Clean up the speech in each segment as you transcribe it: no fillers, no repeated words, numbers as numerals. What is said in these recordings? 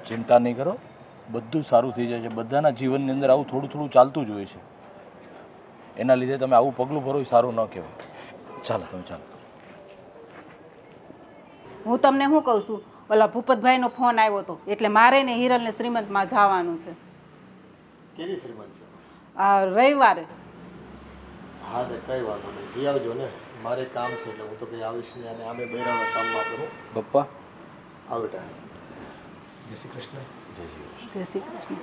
ચિંતા નહીં કરો, બધું સારું થઈ જાય છે. બધાના જીવનની અંદર આવું થોડું થોડું ચાલતું જ હોય છે. એના લીધે તમે આવું પગલું ભરો એ સારું ન કહેવાય. ચાલો તમે ચાલો. હું તમને શું કહું છું, ઓલા ભૂપતભાઈનો ફોન આવ્યો હતો એટલે મારે ને હિરલને શ્રીમંતમાં જવાનું છે. કેવી શ્રીમંત છે? આ રવિવારે. હા તો કઈ વાંધો નહીં, જઈ આવજો ને. મારે કામ છે એટલે હું તો કંઈ આવીશ નહીં, અને આમે બૈરાના કામમાં કરું. પપ્પા. આવ બેટા. જય શ્રી કૃષ્ણ. જય શ્રી કૃષ્ણ.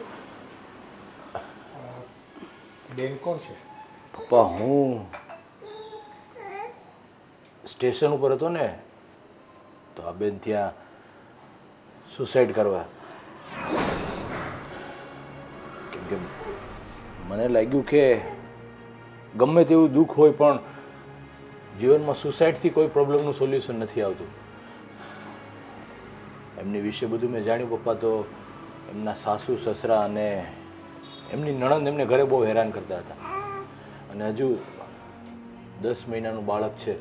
બેન કોણ છે? પપ્પા હું સ્ટેશન ઉપર હતો ને તો આ બેન ત્યાં સુસાઇડ કરવા, કેમ કે મને લાગ્યું કે ગમે તેવું દુઃખ હોય પણ જીવનમાં સુસાઇડથી કોઈ પ્રોબ્લેમનું સોલ્યુશન નથી આવતું. એમની વિશે બધું મેં જાણ્યું પપ્પા, તો એમના સાસુ સસરા અને એમની નણંદ એમને ઘરે બહુ હેરાન કરતા હતા, અને હજુ 10 મહિનાનું બાળક છે,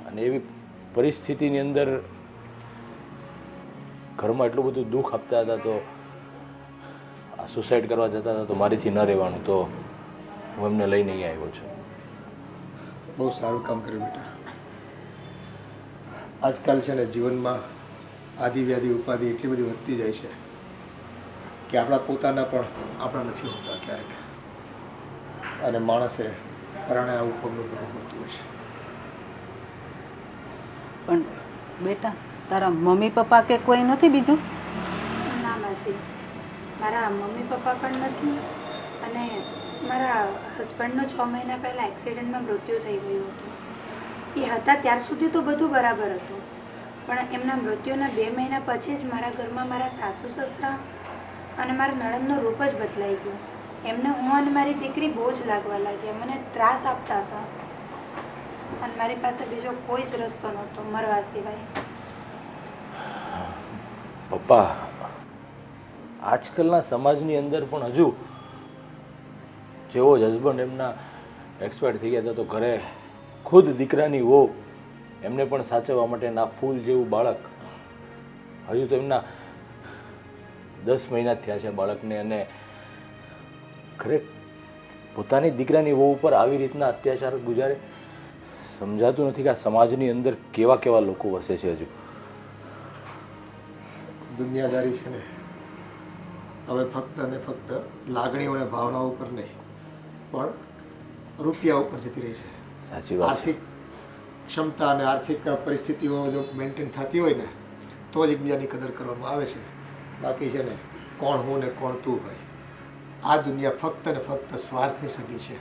અને એવી પરિસ્થિતિની અંદર ઘરમાં એટલું બધું દુઃખ આપતા હતા, તો આ સુસાઇડ કરવા જતા હતા, તો મારીથી ન રહેવાનું, તો હું એમને લઈને અહીં આવ્યો છું. બહુ સારું કામ કર્યું બેટા. આજકાલ છે ને જીવનમાં આદિ વ્યાધિ ઉપાધિ એટલી બધી વધતી જાય છે કે આપણા પોતાના પણ આપણા નથી હોતા ક્યારેક, અને માણસે પરાણે આવું પગલું કરવું પડતું હોય છે. પણ બેટા તારા મમ્મી પપ્પા કે કોઈ નથી બીજું? ના માસી, મારા મમ્મી પપ્પા પણ નથી, અને મારા હસબન્ડનું 6 મહિના પહેલાં એક્સિડન્ટમાં મૃત્યુ થઈ ગયું હતું. એ હતા ત્યાર સુધી તો બધું બરાબર હતું, પણ એમના મૃત્યુના 2 મહિના પછી જ મારા ઘરમાં મારા સાસુ સસરા અને મારા નણંદનું રૂપ જ બદલાઈ ગયું. એમને હું અને મારી દીકરી બહુ જ લાગવા લાગ્યા, મને ત્રાસ આપતા હતા, અને મારી પાસે બીજો કોઈ જ રસ્તો નહોતો મરવા સિવાય. પપ્પા, આજકાલના સમાજની અંદર પણ હજુ જેવો જ હસબન્ડ એમના એક્સપાયર થઈ ગયા હતા, તો ઘરે ખુદ દીકરાની વહુ એમને પણ સાચવવા માટેના ફૂલ જેવું બાળક, હજુ તો એમના 10 મહિના જ થયા છે બાળકને, અને ખરે પોતાની દીકરાની વહુ ઉપર આવી રીતના અત્યાચાર ગુજારે. સમજાતું નથી કે આ સમાજની અંદર કેવા કેવા લોકો વસે છે. હજુ દુનિયાદારી છે ને હવે ફક્ત અને ફક્ત લાગણીઓ અને ભાવનાઓ ઉપર નહીં, પણ રૂપિયા ઉપર જતી રહી છે. સાચી વાત છે. આર્થિક ક્ષમતા અને આર્થિક પરિસ્થિતિઓ જો મેન્ટેન થતી હોય ને તો જ એકબીજાની કદર કરવામાં આવે છે. બાકી છે ને કોણ હું ને કોણ તું, ભાઈ આ દુનિયા ફક્ત ને ફક્ત સ્વાર્થની સગી છે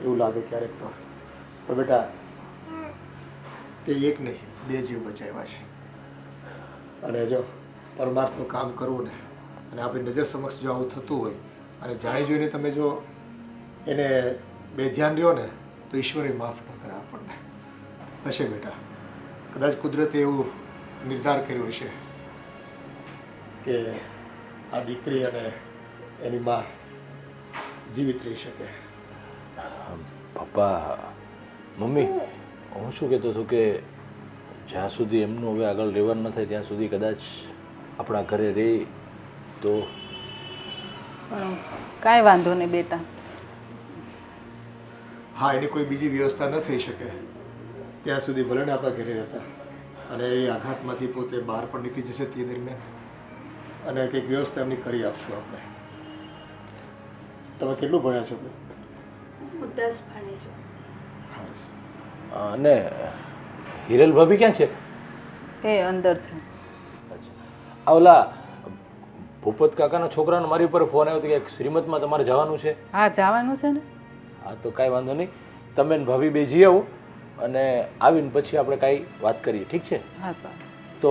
એવું લાગે ક્યારેક તો. પણ બેટા તે એક નહીં 2 જીવ બચાવ્યા છે, અને જો પરમાર્થનું કામ કરવું ને, અને આપણી નજર સમક્ષ જો આવું થતું હોય અને જાણી જોઈને તમે જો એને બેધ્યાન રહ્યો ને તો ઈશ્વરે માફ ન કરે આપણને. હશે બેટા, કદાચ કુદરતે એવું નિર્ધાર કર્યો છે કે આ દીકરી અને એની માં જીવિત રહી શકે. પપ્પા, મમ્મી, હું શું કહેતો હતો કે જ્યાં સુધી એમનું હવે આગળ રહેવાનું ન થાય ત્યાં સુધી કદાચ આપણા ઘરે રહે તો. કાંઈ વાંધો નહીં બેટા. હા, એની કોઈ બીજી વ્યવસ્થા ન થઈ શકે ત્યાં સુધી ભલે ને આપણા ઘરે રહેતા, અને એ આઘાતમાંથી પોતે બહાર પણ નીકળી જશે તે દરમિયાન, અને કંઈક વ્યવસ્થા એમની કરી આપશું આપણે. તમે કેટલું ભણ્યા છો? હું 10 ભણી છું. સરસ. અને હિરલ ભાભી ક્યાં છે? એ અંદર છે. આ ઓલા ભૂપત કાકાના છોકરાનો મારી ઉપર ફોન આવ્યો હતો કે શ્રીમતમાં તમારે જવાનું છે. હા જવાનું છે ને. હા તો કાંઈ વાંધો નહીં, તમે ને ભાભી બે જઈ આવો, અને આવીને પછી આપણે કાંઈ વાત કરીએ, ઠીક છે? હા સારું. તો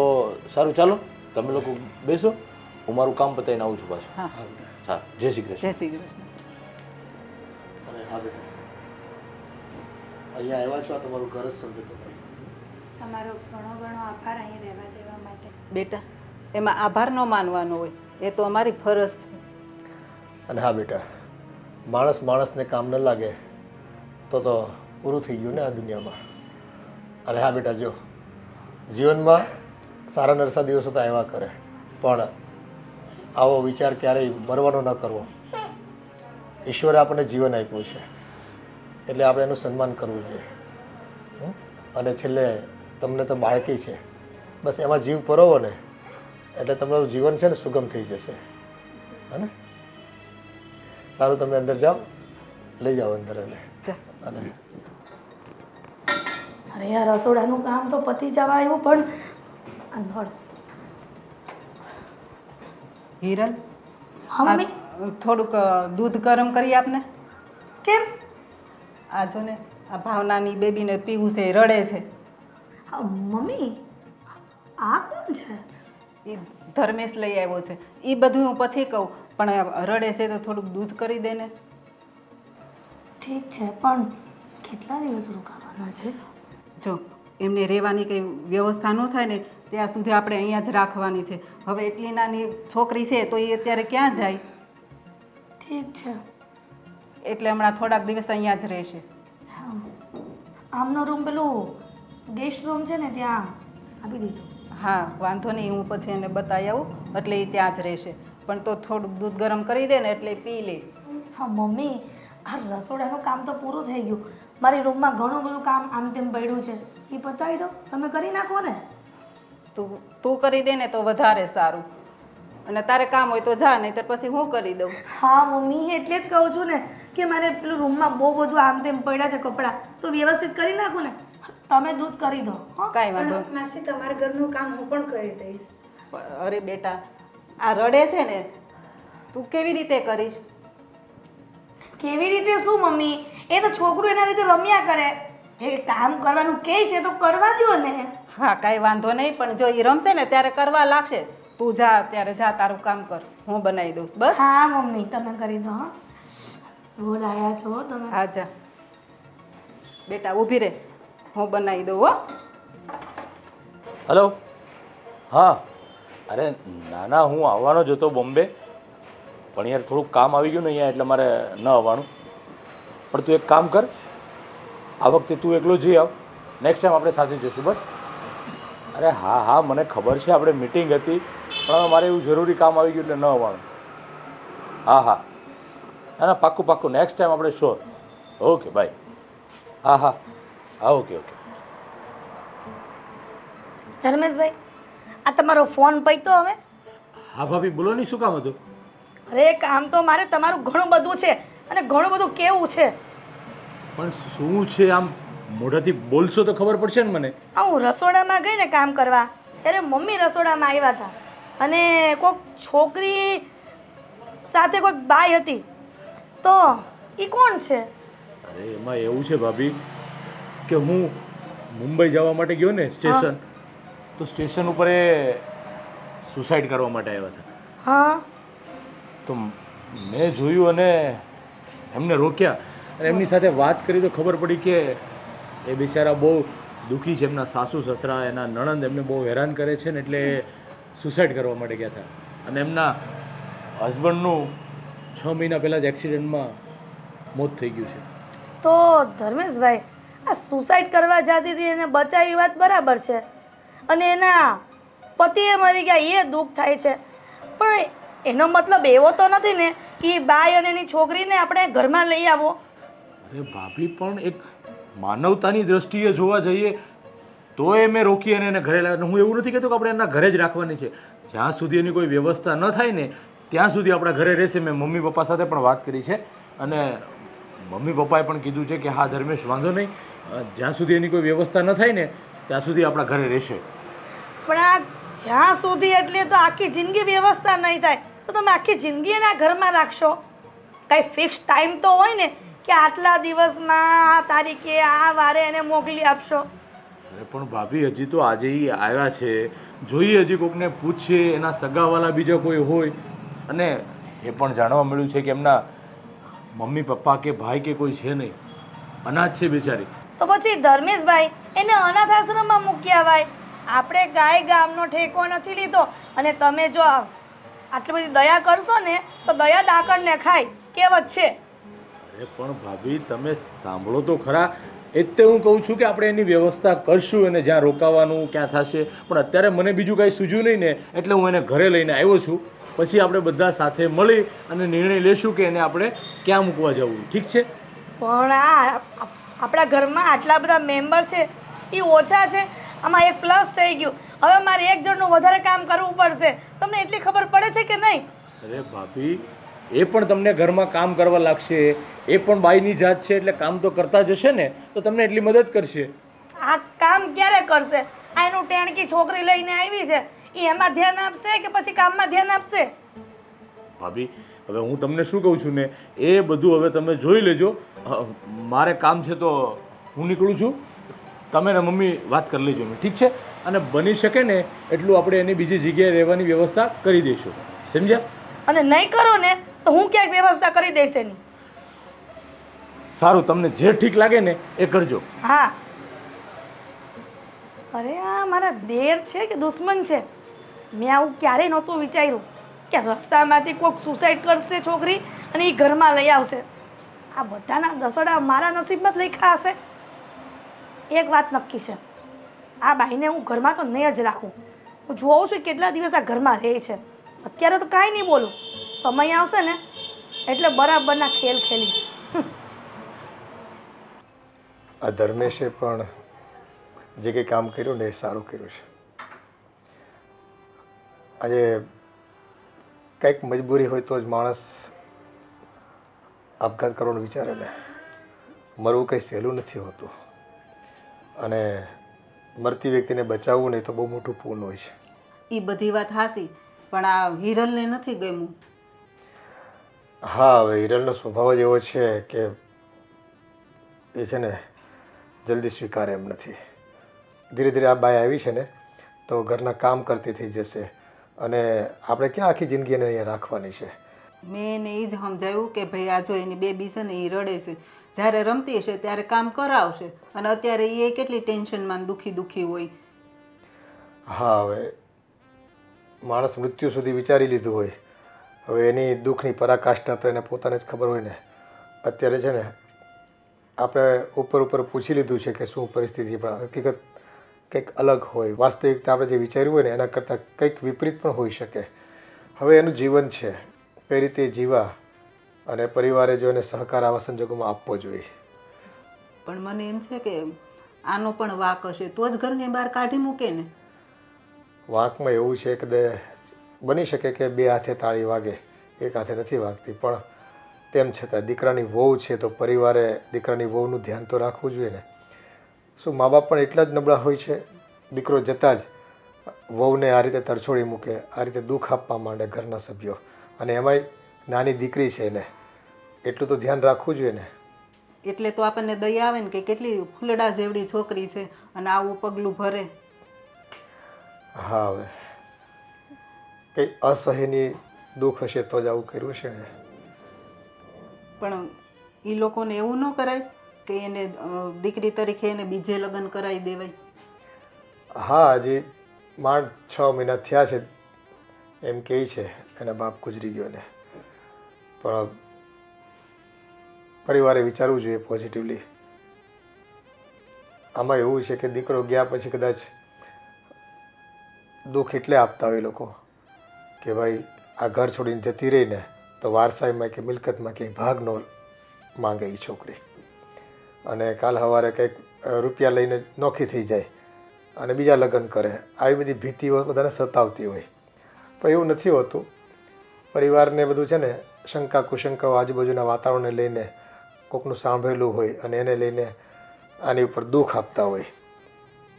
સારું, ચાલો તમે લોકો બેસો, હું મારું કામ પતાવીને આવું છું પાછું. હા હા બેટા. સારું, જય શ્રી કૃષ્ણ. જય શ્રી કૃષ્ણ. અને હા બેટા, અહીંયા આવ્યા છો, આ તમારું ઘર જ સમજો તો. તમારો ઘણો ઘણો આભાર અહીં રહેવા દેવા માટે. બેટા એમાં આભાર ન માનવાનો હોય, એ તો અમારી ફરજ છે. અને હા બેટા, માણસ માણસને કામ ન લાગે તો પૂરું થઈ ગયું ને આ દુનિયામાં. અને હા બેટા, જો જીવનમાં સારા નરસા દિવસો તો આવ્યા કરે, પણ આવો વિચાર ક્યારેય મરવાનો ન કરવો. ઈશ્વરે આપણને જીવન આપ્યું છે એટલે આપણે એનું સન્માન કરવું જોઈએ. અને છેલ્લે તમને તો બાળકી છે, બસ એમાં જીવ પરોવો ને એટલે તમારું જીવન છે ને સુગમ થઈ જશે. હે સારું, તમે અંદર જાઓ, લઈ જાઓ અંદર. જા. અને અરે આ રસોડાનું કામ તો પતી જવા આવ્યું, પણ આ નળ. હિરલ, હા મમ્મી. થોડુંક દૂધ ગરમ કરી આપને. કેમ? આ જો ને, આ ભાવનાની બેબીને પીવું છે, એ રડે છે. હા મમ્મી, આ કોણ છે? એ ધર્મેશ લઈ આવ્યો છે. એ બધું હું પછી કહું, પણ રડે છે તો થોડુંક દૂધ કરી દે ને. ઠીક છે, પણ કેટલા દિવસ રોકાવાના છે? જો એમને રહેવાની કંઈ વ્યવસ્થા ન થાય ને ત્યાં સુધી આપણે અહીંયા જ રાખવાની છે. હવે એટલી નાની છોકરી છે તો એ અત્યારે ક્યાં જાય? ઠીક છે. એટલે હમણાં થોડાક દિવસ અહીંયા જ રહેશે. હા, આમનો રૂમ પેલું ગેસ્ટ રૂમ છે ને ત્યાં આપી દેજો. હા વાંધો નહીં, હું પછી એને બતાવી આવું, એટલે એ ત્યાં જ રહેશે. પણ તો થોડુંક દૂધ ગરમ કરી દે ને એટલે એ પી લે. હા મમ્મી, આ રસોડાનું કામ તો પૂરું થઈ ગયું. મારી રૂમમાં ઘણું બધું કામ આમ તેમ પડ્યું છે, એ પતાવી દો. તમે કરી નાખો ને. તું કરી દે ને તો વધારે સારું. અને તારે કામ હોય તો જા, નહીં તો પછી હું કરી દઉં. હા મમ્મી, એટલે જ કહું છું ને કે મારે પેલું રૂમમાં બહુ બધું આમ તેમ પડ્યા છે કપડાં, તો વ્યવસ્થિત કરી નાખો ને. તમે દૂધ કરી દો. કાંઈ વાંધો. માસી તમારા ઘરનું કામ હું પણ કરી દઈશ. અરે બેટા, આ રડે છે ને, તું કેવી રીતે કરીશ? કેવી રીતે શું મમ્મી? એ તો છોકરું એના રીતે રમ્યા કરે. એ કામ કરવાનું કહે છે તો કરવા દો ને. હા કાંઈ વાંધો નહીં, પણ જો એ રમશે ને ત્યારે કરવા લાગશે. તું જા, અત્યારે જા, તારું કામ કર, હું બનાવી દઉં. બસ. હા મમ્મી, તમે કરી દો. હા, બોલાયા છો તમે. હા જા બેટા, ઊભી રહે, હું બનાવી દઉં. હો. હલો. હા, અરે નાના, હું આવવાનો જ હતો બોમ્બે, પણ યાર થોડુંક કામ આવી ગયું ને અહીંયા, એટલે મારે ન આવવાનું. પણ તું એક કામ કર, આ વખતે તું એકલો જઈ આવ, નેક્સ્ટ ટાઈમ આપણે સાથે જઈશું. બસ. અરે હા હા, મને ખબર છે આપણે મિટિંગ હતી, પણ હવે મારે એવું જરૂરી કામ આવી ગયું એટલે ન આવવાનું. હા હા, ના ના, પાક્કું પાક્કું, નેક્સ્ટ ટાઈમ આપણે શ્યોર. Okay bye. હા હા હા, ઓકે ઓકે. ધર્મેશભાઈ, આ તમારો ફોન પૈતો હવે? હા ભાભી, બોલો નહીં, શું કામ હતું? અરે કામ તો મારે તમારું ઘણું બધું છે અને ઘણું બધું કેવું છે. પણ શું છે? આમ મોઢાથી બોલશો તો ખબર પડશે ને મને. હા, હું રસોડામાં ગઈ ને કામ કરવા, ત્યારે મમ્મી રસોડામાં આવ્યા હતા અને કોઈક છોકરી સાથે કોઈક બાઈ હતી. તો એ કોણ છે? અરે એમાં એવું છે ભાભી કે હું મુંબઈ જવા માટે ગયો ને સ્ટેશન, તો સ્ટેશન ઉપર એ સુસાઇડ કરવા માટે આવ્યા હતા. હા, તો મેં જોયું અને એમને રોક્યા અને એમની સાથે વાત કરી તો ખબર પડી કે એ બિચારા બહુ દુઃખી છે. એમના સાસુ સસરા, એના નણંદ એમને બહુ હેરાન કરે છે ને, એટલે સુસાઇડ કરવા માટે ગયા હતા. અને એમના હસબન્ડનું 6 મહિના પહેલાં જ એક્સિડન્ટમાં મોત થઈ ગયું છે. તો ધર્મેશભાઈ, આ સુસાઇડ કરવા જતી હતી એને બચાવી વાત બરાબર છે, અને એના પતિએ મરી ગયા એ દુઃખ થાય છે, પણ એનો મતલબ એવો તો નથી ને કે બાઈ અને એની છોકરીને આપણે ઘરમાં લઈ આવો. અરે ભાભી, પણ એક માનવતાની દ્રષ્ટિએ જોવા જઈએ તો એ મેં રોકી અને એને ઘરે લાવ્યા. હું એવું નથી કહેતો કે આપણે એના ઘરે જ રાખવાની છે. જ્યાં સુધી એની કોઈ વ્યવસ્થા ન થાય ને ત્યાં સુધી આપણા ઘરે રહેશે. મેં મમ્મી પપ્પા સાથે પણ વાત કરી છે અને મમ્મી પપ્પાએ પણ કીધું છે કે હા ધર્મેશ, વાંધો નહીં, જ્યાં સુધી એની કોઈ વ્યવસ્થા ન થાય ને ત્યાં સુધી આપણા ઘરે રહેશે. પણ આ જ્યાં સુધી એટલે તો આખી જિંદગી વ્યવસ્થા નહીં થાય તો તમે આખી જિંદગી એના ઘરમાં રાખશો? કાંઈ ફિક્સ ટાઈમ તો હોય ને કે આટલા દિવસમાં આ તારીખે આ વારે એને મોકલી આપશો. અરે પણ ભાભી, હજી તો આજે એ આવ્યા છે, જોઈએ હજી કોકને પૂછીએ, એના સગાવાલા બીજા કોઈ હોય. અને એ પણ જાણવા મળ્યું છે કે એમના મમ્મી પપ્પા કે ભાઈ કે કોઈ છે નહીં, અનાથ છે બિચારી. તો પછી ધર્મેશભાઈ, એને અનાથ આશ્રમમાં મૂકી આવાય. આપણે ગાય ગામનો ઠેકો નથી લીધો, અને તમે જો આટલી બધી દયા કરશો ને તો દયા ડાકણને ખાય, કહેવત છે. અરે પણ ભાભી, તમે સાંભળો તો ખરા, જ તે હું કહું છું કે આપણે એની વ્યવસ્થા કરશું અને જ્યાં રોકાવાનું ક્યાં થશે. પણ અત્યારે મને બીજું કાંઈ સૂઝ્યું નહીં ને, એટલે હું એને ઘરે લઈને આવ્યો છું. પછી આપણે બધા સાથે મળી અને નિર્ણય લેશું કે એને આપણે ક્યાં મૂકવા જવું. ઠીક છે? પણ આપણા ઘરમાં આટલા બધા મેમ્બર છે એ ઓછા છે. આમાં એક પ્લસ થઈ ગયું. હવે મારે એક જણનું વધારે કામ કરવું પડશે. તમને એટલી ખબર પડે છે કે નહીં? અરે ભાભી, એ પણ તમને ઘરમાં કામ કરવા લાગશે. એ પણ બાઈની જાત છે એટલે કામ તો કરતા જ હશે ને, તો તમને એટલી મદદ કરશે. આ કામ ક્યારે કરશે? આ એનું ટેણકી છોકરી લઈને આવી છે, એ એમાં ધ્યાન આપશે કે પછી કામમાં ધ્યાન આપશે? ભાભી, હવે હું તમને શું કહું છું ને, એ બધું હવે તમે જોઈ લેજો. મારે કામ છે તો હું નીકળું છું. તમે ને મમ્મી વાત કરી લેજો. ઠીક છે? અને બની શકે ને એટલું આપણે એની બીજી જગ્યાએ રહેવાની વ્યવસ્થા કરી દઈશું. સમજ્યા? અને નહીં કરો ને તો હું ક્યાંક વ્યવસ્થા કરી દઈશ એની. સારું, તમને જે ઠીક લાગે ને એ કરજો. હા. અરે આ મારા દેર છે કે દુશ્મન છે? મેં આવું ક્યારેય નહોતું વિચાર્યું કે રસ્તામાંથી કોઈક સુસાઇડ કરશે છોકરી અને એ ઘરમાં લઈ આવશે. આ બધાના દસડા મારા નસીબમાં જ લખ્યા હશે. એક વાત નક્કી છે, આ બાઈને હું ઘરમાં તો નહીં જ રાખું. હું જોઉં છું કેટલા દિવસ આ ઘરમાં રહે છે. અત્યારે તો કાંઈ નહીં બોલું, સમય આવશે ને એટલે બરાબરના ખેલ ખેલી. આ ધર્મેશે પણ જે કંઈ કામ કર્યું ને એ સારું કર્યું છે. આજે કંઈક મજબૂરી હોય તો જ માણસ આપઘાત કરવાનું વિચારે ને. મરવું કંઈ સહેલું નથી હોતું, અને મરતી વ્યક્તિને બચાવવું નહીં તો બહુ મોટું પૂર્ણ હોય છે. એ બધી વાત હાસી, પણ આ હિરલને નથી ગમ્યું. હા, હવે હિરલનો સ્વભાવ જ એવો છે કે એ છે ને જલ્દી સ્વીકારે એમ નથી. ધીરે ધીરે આ બાઈ આવી છે ને તો ઘરના કામ કરતી થઈ જશે, અને આપણે ક્યાં આખી જિંદગી એને અહીંયા રાખવાની છે. મેં એને એ જ સમજાવ્યું કે ભાઈ આ જો એની બેબી છે ને એ રડે છે, જ્યારે રમતી હશે ત્યારે કામ કરાવશે, અને અત્યારે એ કેટલી ટેન્શનમાં દુખી હોય. હા, હવે માણસ મૃત્યુ સુધી વિચારી લીધું હોય, હવે એની દુઃખની પરાકાષ્ઠા તો એને પોતાને જ ખબર હોય ને. અત્યારે છે ને આપણે ઉપર પૂછી લીધું છે કે શું પરિસ્થિતિ, પણ હકીકત કંઈક અલગ હોય. વાસ્તવિકતા આપણે જે વિચાર્યું હોય ને એના કરતાં કંઈક વિપરીત પણ હોઈ શકે. હવે એનું જીવન છે, કઈ રીતે જીવા, અને પરિવારે જો એને સહકાર આવા સંજોગોમાં આપવો જોઈએ. પણ મને એમ છે કે આનો પણ વાક હશે તો જ ઘરની બહાર કાઢી મૂકે ને. વાંકમાં એવું છે કે બની શકે કે બે હાથે તાળી વાગે, એક હાથે નથી વાગતી, પણ તેમ છતાં દીકરાની વહુ છે તો પરિવારે દીકરાની વહુનું ધ્યાન તો રાખવું જોઈએ ને. શું મા બાપ પણ એટલા જ નબળા હોય છે? દીકરો જતાં જ વહુને આ રીતે તરછોડી મૂકે, આ રીતે દુઃખ આપવા માંડે ઘરના સભ્યો, અને એમાંય નાની દીકરી છે ને, એટલું તો ધ્યાન રાખવું જોઈએ ને. એટલે તો આપણને દયા આવે ને કે કેટલી ફૂલડા જેવડી છોકરી છે અને આવું પગલું ભરે. હા, હવે કંઈ અસહ્યની દુઃખ હશે તો જ આવું કર્યું છે ને. પણ એ લોકોને એવું ન કરાય કે એને દીકરી તરીકે એને બીજે લગ્ન કરાવી દેવાય. હા, હજી માંડ 6 મહિના થયા છે એમ કહે છે, એના બાપ ગુજરી ગયો ને. પણ પરિવારે વિચારવું જોઈએ પોઝિટિવલી. આમાં એવું છે કે દીકરો ગયા પછી કદાચ દુઃખ એટલે આપતા હોય લોકો કે ભાઈ આ ઘર છોડીને જતી રહીને તો વારસાઈમાં કે મિલકતમાં ક્યાંય ભાગ ન માંગે એ છોકરી, અને કાલ સવારે કંઈક રૂપિયા લઈને નોખી થઈ જાય અને બીજા લગ્ન કરે. આવી બધી ભીતિઓ બધાને સતાવતી હોય, પણ એવું નથી હોતું. પરિવારને બધું છે ને શંકા કુશંકાઓ આજુબાજુના વાતાવરણને લઈને કોકનું સાંભળેલું હોય અને એને લઈને આની ઉપર દુઃખ આપતા હોય.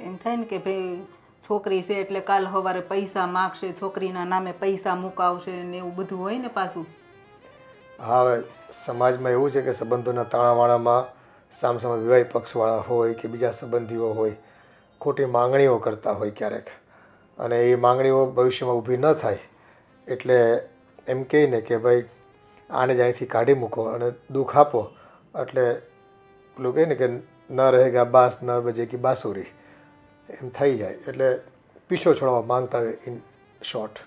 એમ થાય ને કે ભાઈ છોકરી છે એટલે કાલ સવારે પૈસા માગશે, છોકરીના નામે પૈસા મુકાવશે ને એવું બધું હોય ને પાછું. હા, હવે સમાજમાં એવું છે કે સંબંધોના તાણાવાણામાં સામસામા વિવાહિત પક્ષવાળા હોય કે બીજા સંબંધીઓ હોય, ખોટી માંગણીઓ કરતા હોય ક્યારેક, અને એ માંગણીઓ ભવિષ્યમાં ઊભી ન થાય એટલે એમ કહીને કે ભાઈ આને જ અહીંથી કાઢી મૂકો અને દુઃખ આપો, એટલે પેલું કહે ને કે ન રહેગા બાસ ન બજેગી બાંસુરી, એમ થઈ જાય. એટલે પીછો છોડવા માંગતા હોય ઇન શોર્ટ.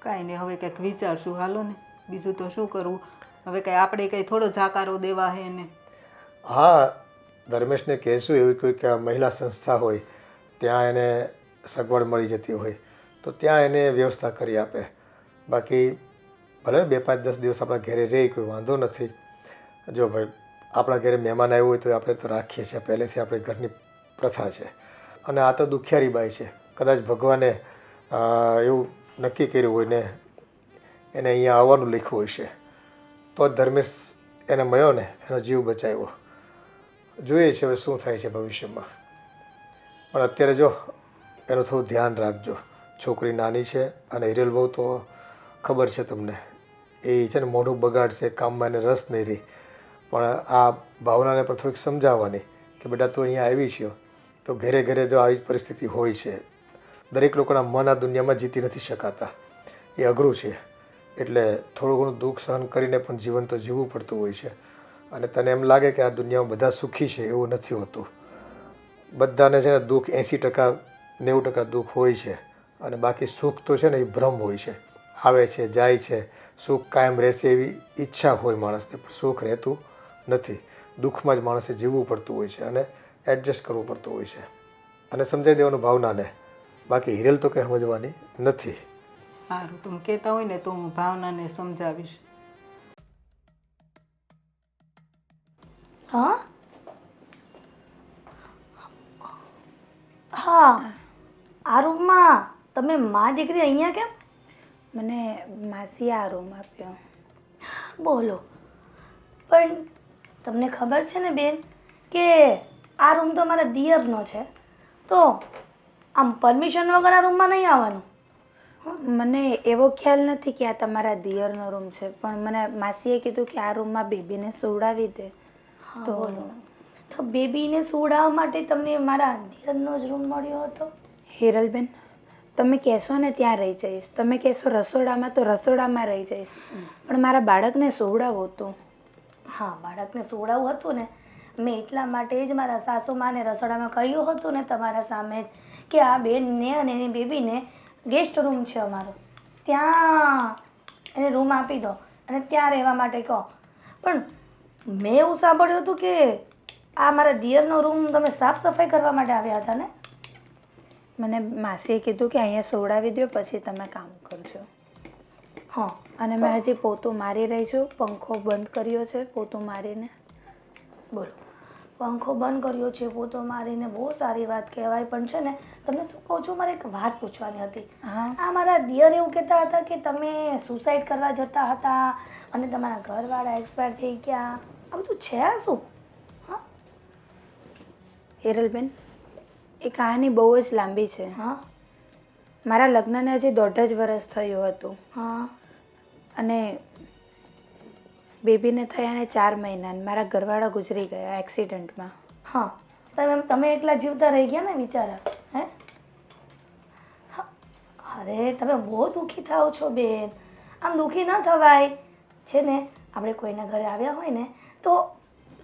કાંઈ નહીં, હવે કંઈક વિચારશું. હાલો ને, બીજું તો શું કરવું હવે. કંઈ આપણે કંઈ થોડો જાકારો દેવા હે ને. હા, ધર્મેશને કહેશું એવી કોઈક મહિલા સંસ્થા હોય ત્યાં એને સગવડ મળી જતી હોય તો ત્યાં એને વ્યવસ્થા કરી આપે. બાકી ભલે 2-5-10 દિવસ આપણા ઘરે રહે કોઈ વાંધો નથી. જો ભાઈ આપણા ઘરે મહેમાન આવ્યું હોય તો આપણે તો રાખીએ છીએ, પહેલેથી આપણી ઘરની પ્રથા છે. અને આ તો દુખિયારી બાઈ છે, કદાચ ભગવાને એવું નક્કી કર્યું હોય ને એને અહીંયા આવવાનું લખ્યું હશે તો જ ધર્મેશ એને મળ્યો ને, એનો જીવ બચાવ્યો. જોઈએ છે હવે શું થાય છે ભવિષ્યમાં. પણ અત્યારે જો એનું થોડું ધ્યાન રાખજો. છોકરી નાની છે અને હિરેલ બહુ તો ખબર છે તમને, એ છે ને મોઢું બગાડશે, કામમાં એને રસ નહીં રહી. પણ આ ભાવનાને પણ થોડીક સમજાવવાની કે બેટા તું અહીંયા આવી છે તો ઘરે ઘરે જો આવી પરિસ્થિતિ હોય છે. દરેક લોકોના મન આ દુનિયામાં જીતી નથી શકાતા, એ અઘરું છે. એટલે થોડું ઘણું દુઃખ સહન કરીને પણ જીવન તો જીવવું પડતું હોય છે. અને તને એમ લાગે કે આ દુનિયામાં બધા સુખી છે, એવું નથી હોતું. બધાને છે ને દુઃખ 80% 90% દુઃખ હોય છે અને બાકી સુખ તો છે ને એ ભ્રમ હોય છે. આવે છે જાય છે, સુખ કાયમ રહેશે એવી ઈચ્છા હોય માણસને, પણ સુખ રહેતું નથી. દુઃખમાં જ માણસે જીવવું પડતું હોય છે અને એડજસ્ટ કરવું પડતું હોય છે અને સમજાવી દેવાનું ભાવનાને. બાકી હિરેલ તો કંઈ સમજવાની નથી. સારું, તમે કહેતા હોય ને તો હું ભાવનાને સમજાવીશ. હા હા, આ રૂમમાં તમે માં દીકરી અહીંયા કેમ? મને માસીએ આ રૂમ આપ્યો. બોલો, પણ તમને ખબર છે ને બેન કે આ રૂમ તો મારા દિયરનો છે, તો આમ પરમિશન વગર આ રૂમમાં નહીં આવવાનું. મને એવો ખ્યાલ નથી કે આ તમારા દિયરનો રૂમ છે, પણ મને માસીએ કીધું કે આ રૂમમાં બેબીને સુવડાવી દે. તો બોલો, તો બેબીને સુવડાવવા માટે તમને મારા દિયરનો જ રૂમ મળ્યો હતો? હિરલબેન, તમે કહેશો ને ત્યાં રહી જઈશ, તમે કહેશો રસોડામાં તો રસોડામાં રહી જઈશ, પણ મારા બાળકને સુવડાવવું હતું. હા, બાળકને સુવડાવવું હતું ને, મેં એટલા માટે જ મારા સાસુમાને રસોડામાં કહ્યું હતું ને તમારા સામે જ કે આ બેનને અને એની બેબીને ગેસ્ટ રૂમ છે અમારો, ત્યાં એને રૂમ આપી દો અને ત્યાં રહેવા માટે કહો. પણ મેં એવું સાંભળ્યું હતું કે આ મારા દિયરનો રૂમ તમે સાફ સફાઈ કરવા માટે આવ્યા હતા ને? મને માસીએ કીધું કે અહીંયા સુવડાવી દો પછી તમે કામ કરજો. હા, અને મેં હજી પોતું મારી રહી છું, પંખો બંધ કર્યો છે પોતું મારીને. બોલો, પંખો બંધ કર્યો છે પોતો મારીને, બહુ સારી વાત કહેવાય. પણ છે ને તમને શું કહું છું, મારે એક વાત પૂછવાની હતી. હા, આ મારા દિયર એવું કહેતા હતા કે તમે સુસાઇડ કરવા જતા હતા અને તમારા ઘરવાળા એક્સપાયર થઈ ગયા. આ બધું છે આ શું? હા હિરલબેન, એ કહાની બહુ જ લાંબી છે. હા મારા લગ્નને હજી 1.5 જ વર્ષ થયું હતું હા અને બેબીને થયાને 4 મહિના મારા ઘરવાળા ગુજરી ગયા એક્સિડન્ટમાં. હા, તમે એકલા જીવતા રહી ગયા ને બિચારા, હે? હા, અરે તમે બહુ દુઃખી થાઓ છો બેન. આમ દુઃખી ન થવાય. છે ને આપણે કોઈના ઘરે આવ્યા હોય ને તો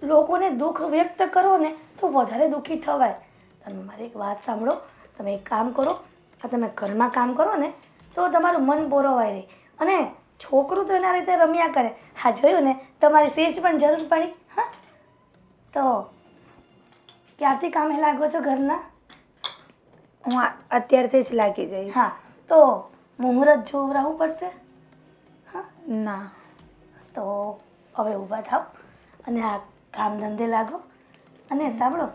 લોકોને દુઃખ વ્યક્ત કરો ને તો વધારે દુઃખી થવાય. તમે મારી એક વાત સાંભળો, તમે એક કામ કરો, આ તમે ઘરમાં કામ કરો ને તો તમારું મન બોરવાય રહે અને છોકરું તો એના રીતે રમ્યા કરે. હા, જોયું ને, તમારી સેજ પણ જરૂર પડી. હા, તો ક્યારથી કામે લાગો છો ઘરના? હું અત્યારથી જ લાગી જઈશ. હા, તો મુહૂર્ત જોવરાવવું પડશે. હા, ના, તો હવે ઊભા થાવ અને આ કામ ધંધે લાગો. અને સાંભળો,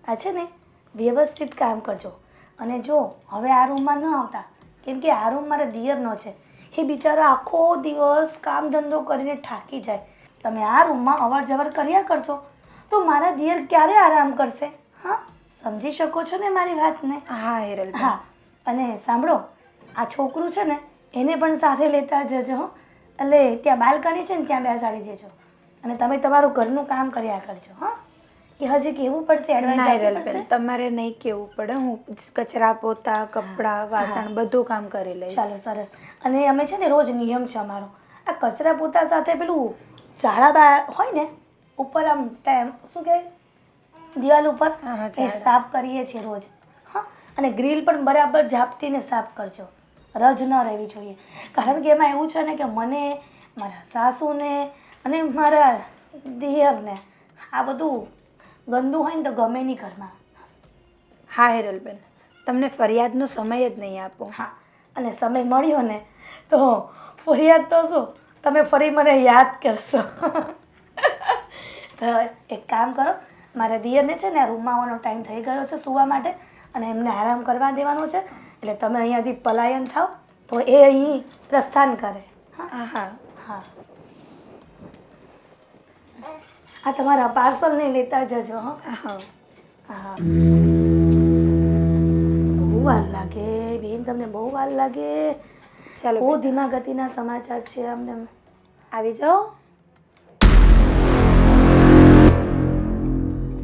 આ છે ને વ્યવસ્થિત કામ કરજો. અને જો હવે આ રૂમમાં ન આવતા, કેમ કે આ રૂમ મારા દિયરનો છે, એ બિચારા આખો દિવસ કામ ધંધો કરીને થાકી જાય. તમે આ રૂમમાં અવર જવર કર્યા કરશો તો મારા દિયર ક્યારે આરામ કરશે? હા, સમજી શકો છો ને મારી વાતને? હા હિરલ. હા, અને સાંભળો, આ છોકરું છે ને એને પણ સાથે લેતા જજો. એટલે ત્યાં બાલ્કની છે ને ત્યાં બેસાડી દેજો અને તમે તમારું ઘરનું કામ કર્યા કરજો. હા, કે હજી કેવું પડશે? એડવાઇસ તમારે નહીં કેવું પડે, હું કચરા પોતા કપડાં વાસણ બધું કામ કરી લઈશ. ચાલો, સરસ. અને અમે છે ને રોજ નિયમ છે અમારો, આ કચરા પોતા સાથે પેલું ઝાડા હોય ને ઉપર આમ શું કહેવાય દિવાલ ઉપર, એ સાફ કરીએ છીએ રોજ. હા, અને ગ્રીલ પણ બરાબર ઝાપટીને સાફ કરજો, રજ ન રહેવી જોઈએ. કારણ કે એમાં એવું છે ને કે મને, મારા સાસુને અને મારા દિયરને આ બધું ગંદુ હોય ને તો ગમે નહીં ઘરમાં. હા હિરલબેન, તમને ફરિયાદનો સમય જ નહીં આપો. હા, અને સમય મળ્યો ને તો ફરિયાદ તો શું, તમે ફરી મને યાદ કરશો. તો એક કામ કરો, મારા દિયરને છે ને રૂમમાં આવવાનો ટાઈમ થઈ ગયો છે સૂવા માટે, અને એમને આરામ કરવા દેવાનો છે. એટલે તમે અહીંયાથી પલાયન થાવ તો એ અહીં પ્રસ્થાન કરે. હા હા હા, આ તમારા પાર્સલ નહીં લેતા જજો. હા. હા, બહુ વાર લાગે બેન, તમને બહુ વાર લાગે. ચાલો બહુ ધીમા ગતિના સમાચાર છે અમને. આવી જાઓ.